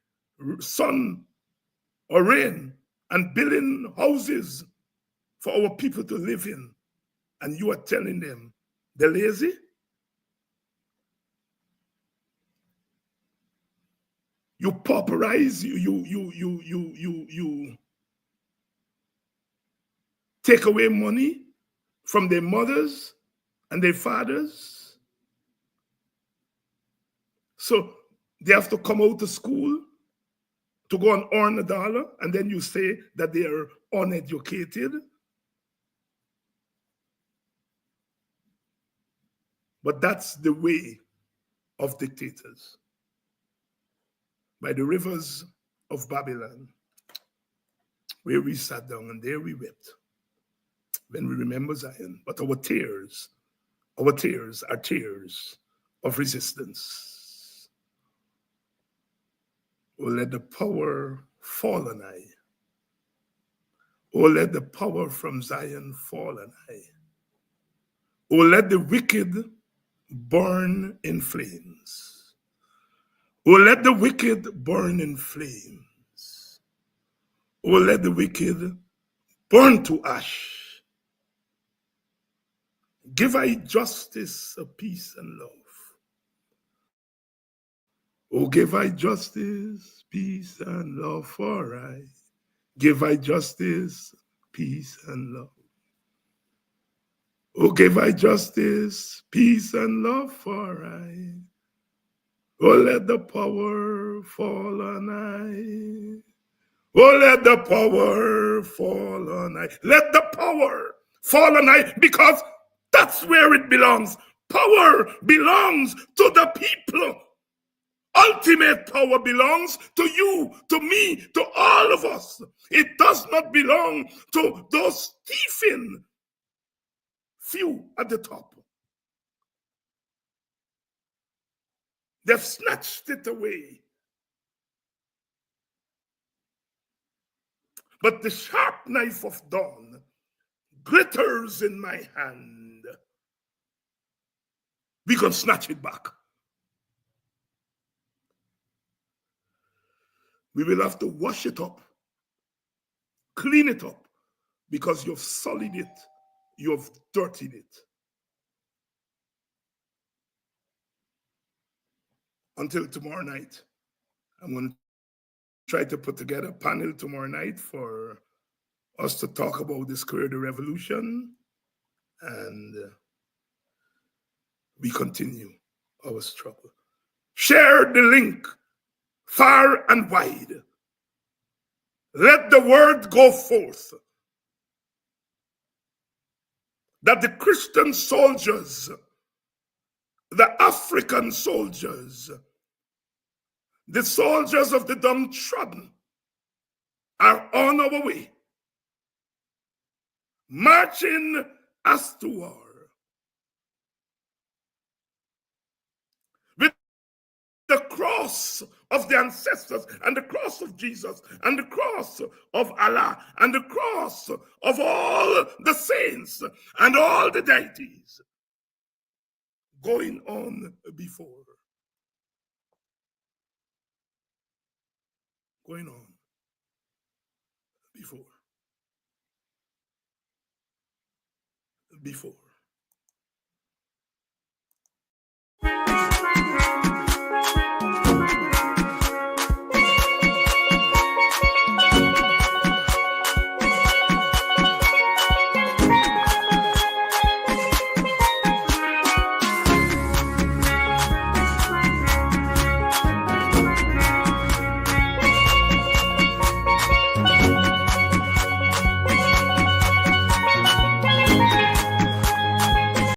sun or rain, and building houses for our people to live in. And you are telling them they're lazy? You pauperize, you take away money from their mothers and their fathers. So they have to come out of school to go and earn $1, and then you say that they are uneducated. But that's the way of dictators. By the rivers of Babylon, where we sat down and there we wept when we remember Zion. But our tears are tears of resistance. Oh, let the power fall on I. Oh, let the power from Zion fall on I. Oh, let the wicked burn in flames. Oh, let the wicked burn in flames. Oh, let the wicked burn to ash. Give I justice, peace, and love. Oh, give I justice, peace, and love, for I give I justice, peace, and love. Oh, give I justice, peace, and love, for I. Oh, let the power fall on I. Oh, let the power fall on I. Let the power fall on I, because that's where it belongs. Power belongs to the people. Ultimate power belongs to you, to me, to all of us. It does not belong to those thieving few at the top. They've snatched it away. But the sharp knife of dawn glitters in my hand. We can snatch it back. We will have to wash it up, clean it up, because you've sullied it, you've dirtied it. Until tomorrow night, I'm going to try to put together a panel tomorrow night for us to talk about this career, the revolution, and we continue our struggle. Share the link far and wide. Let the word go forth that the Christian soldiers, the African soldiers, the soldiers of the downtrodden are on our way, marching as to war. With the cross of the ancestors, and the cross of Jesus, and the cross of Allah, and the cross of all the saints and all the deities going on before. Going on before. Before.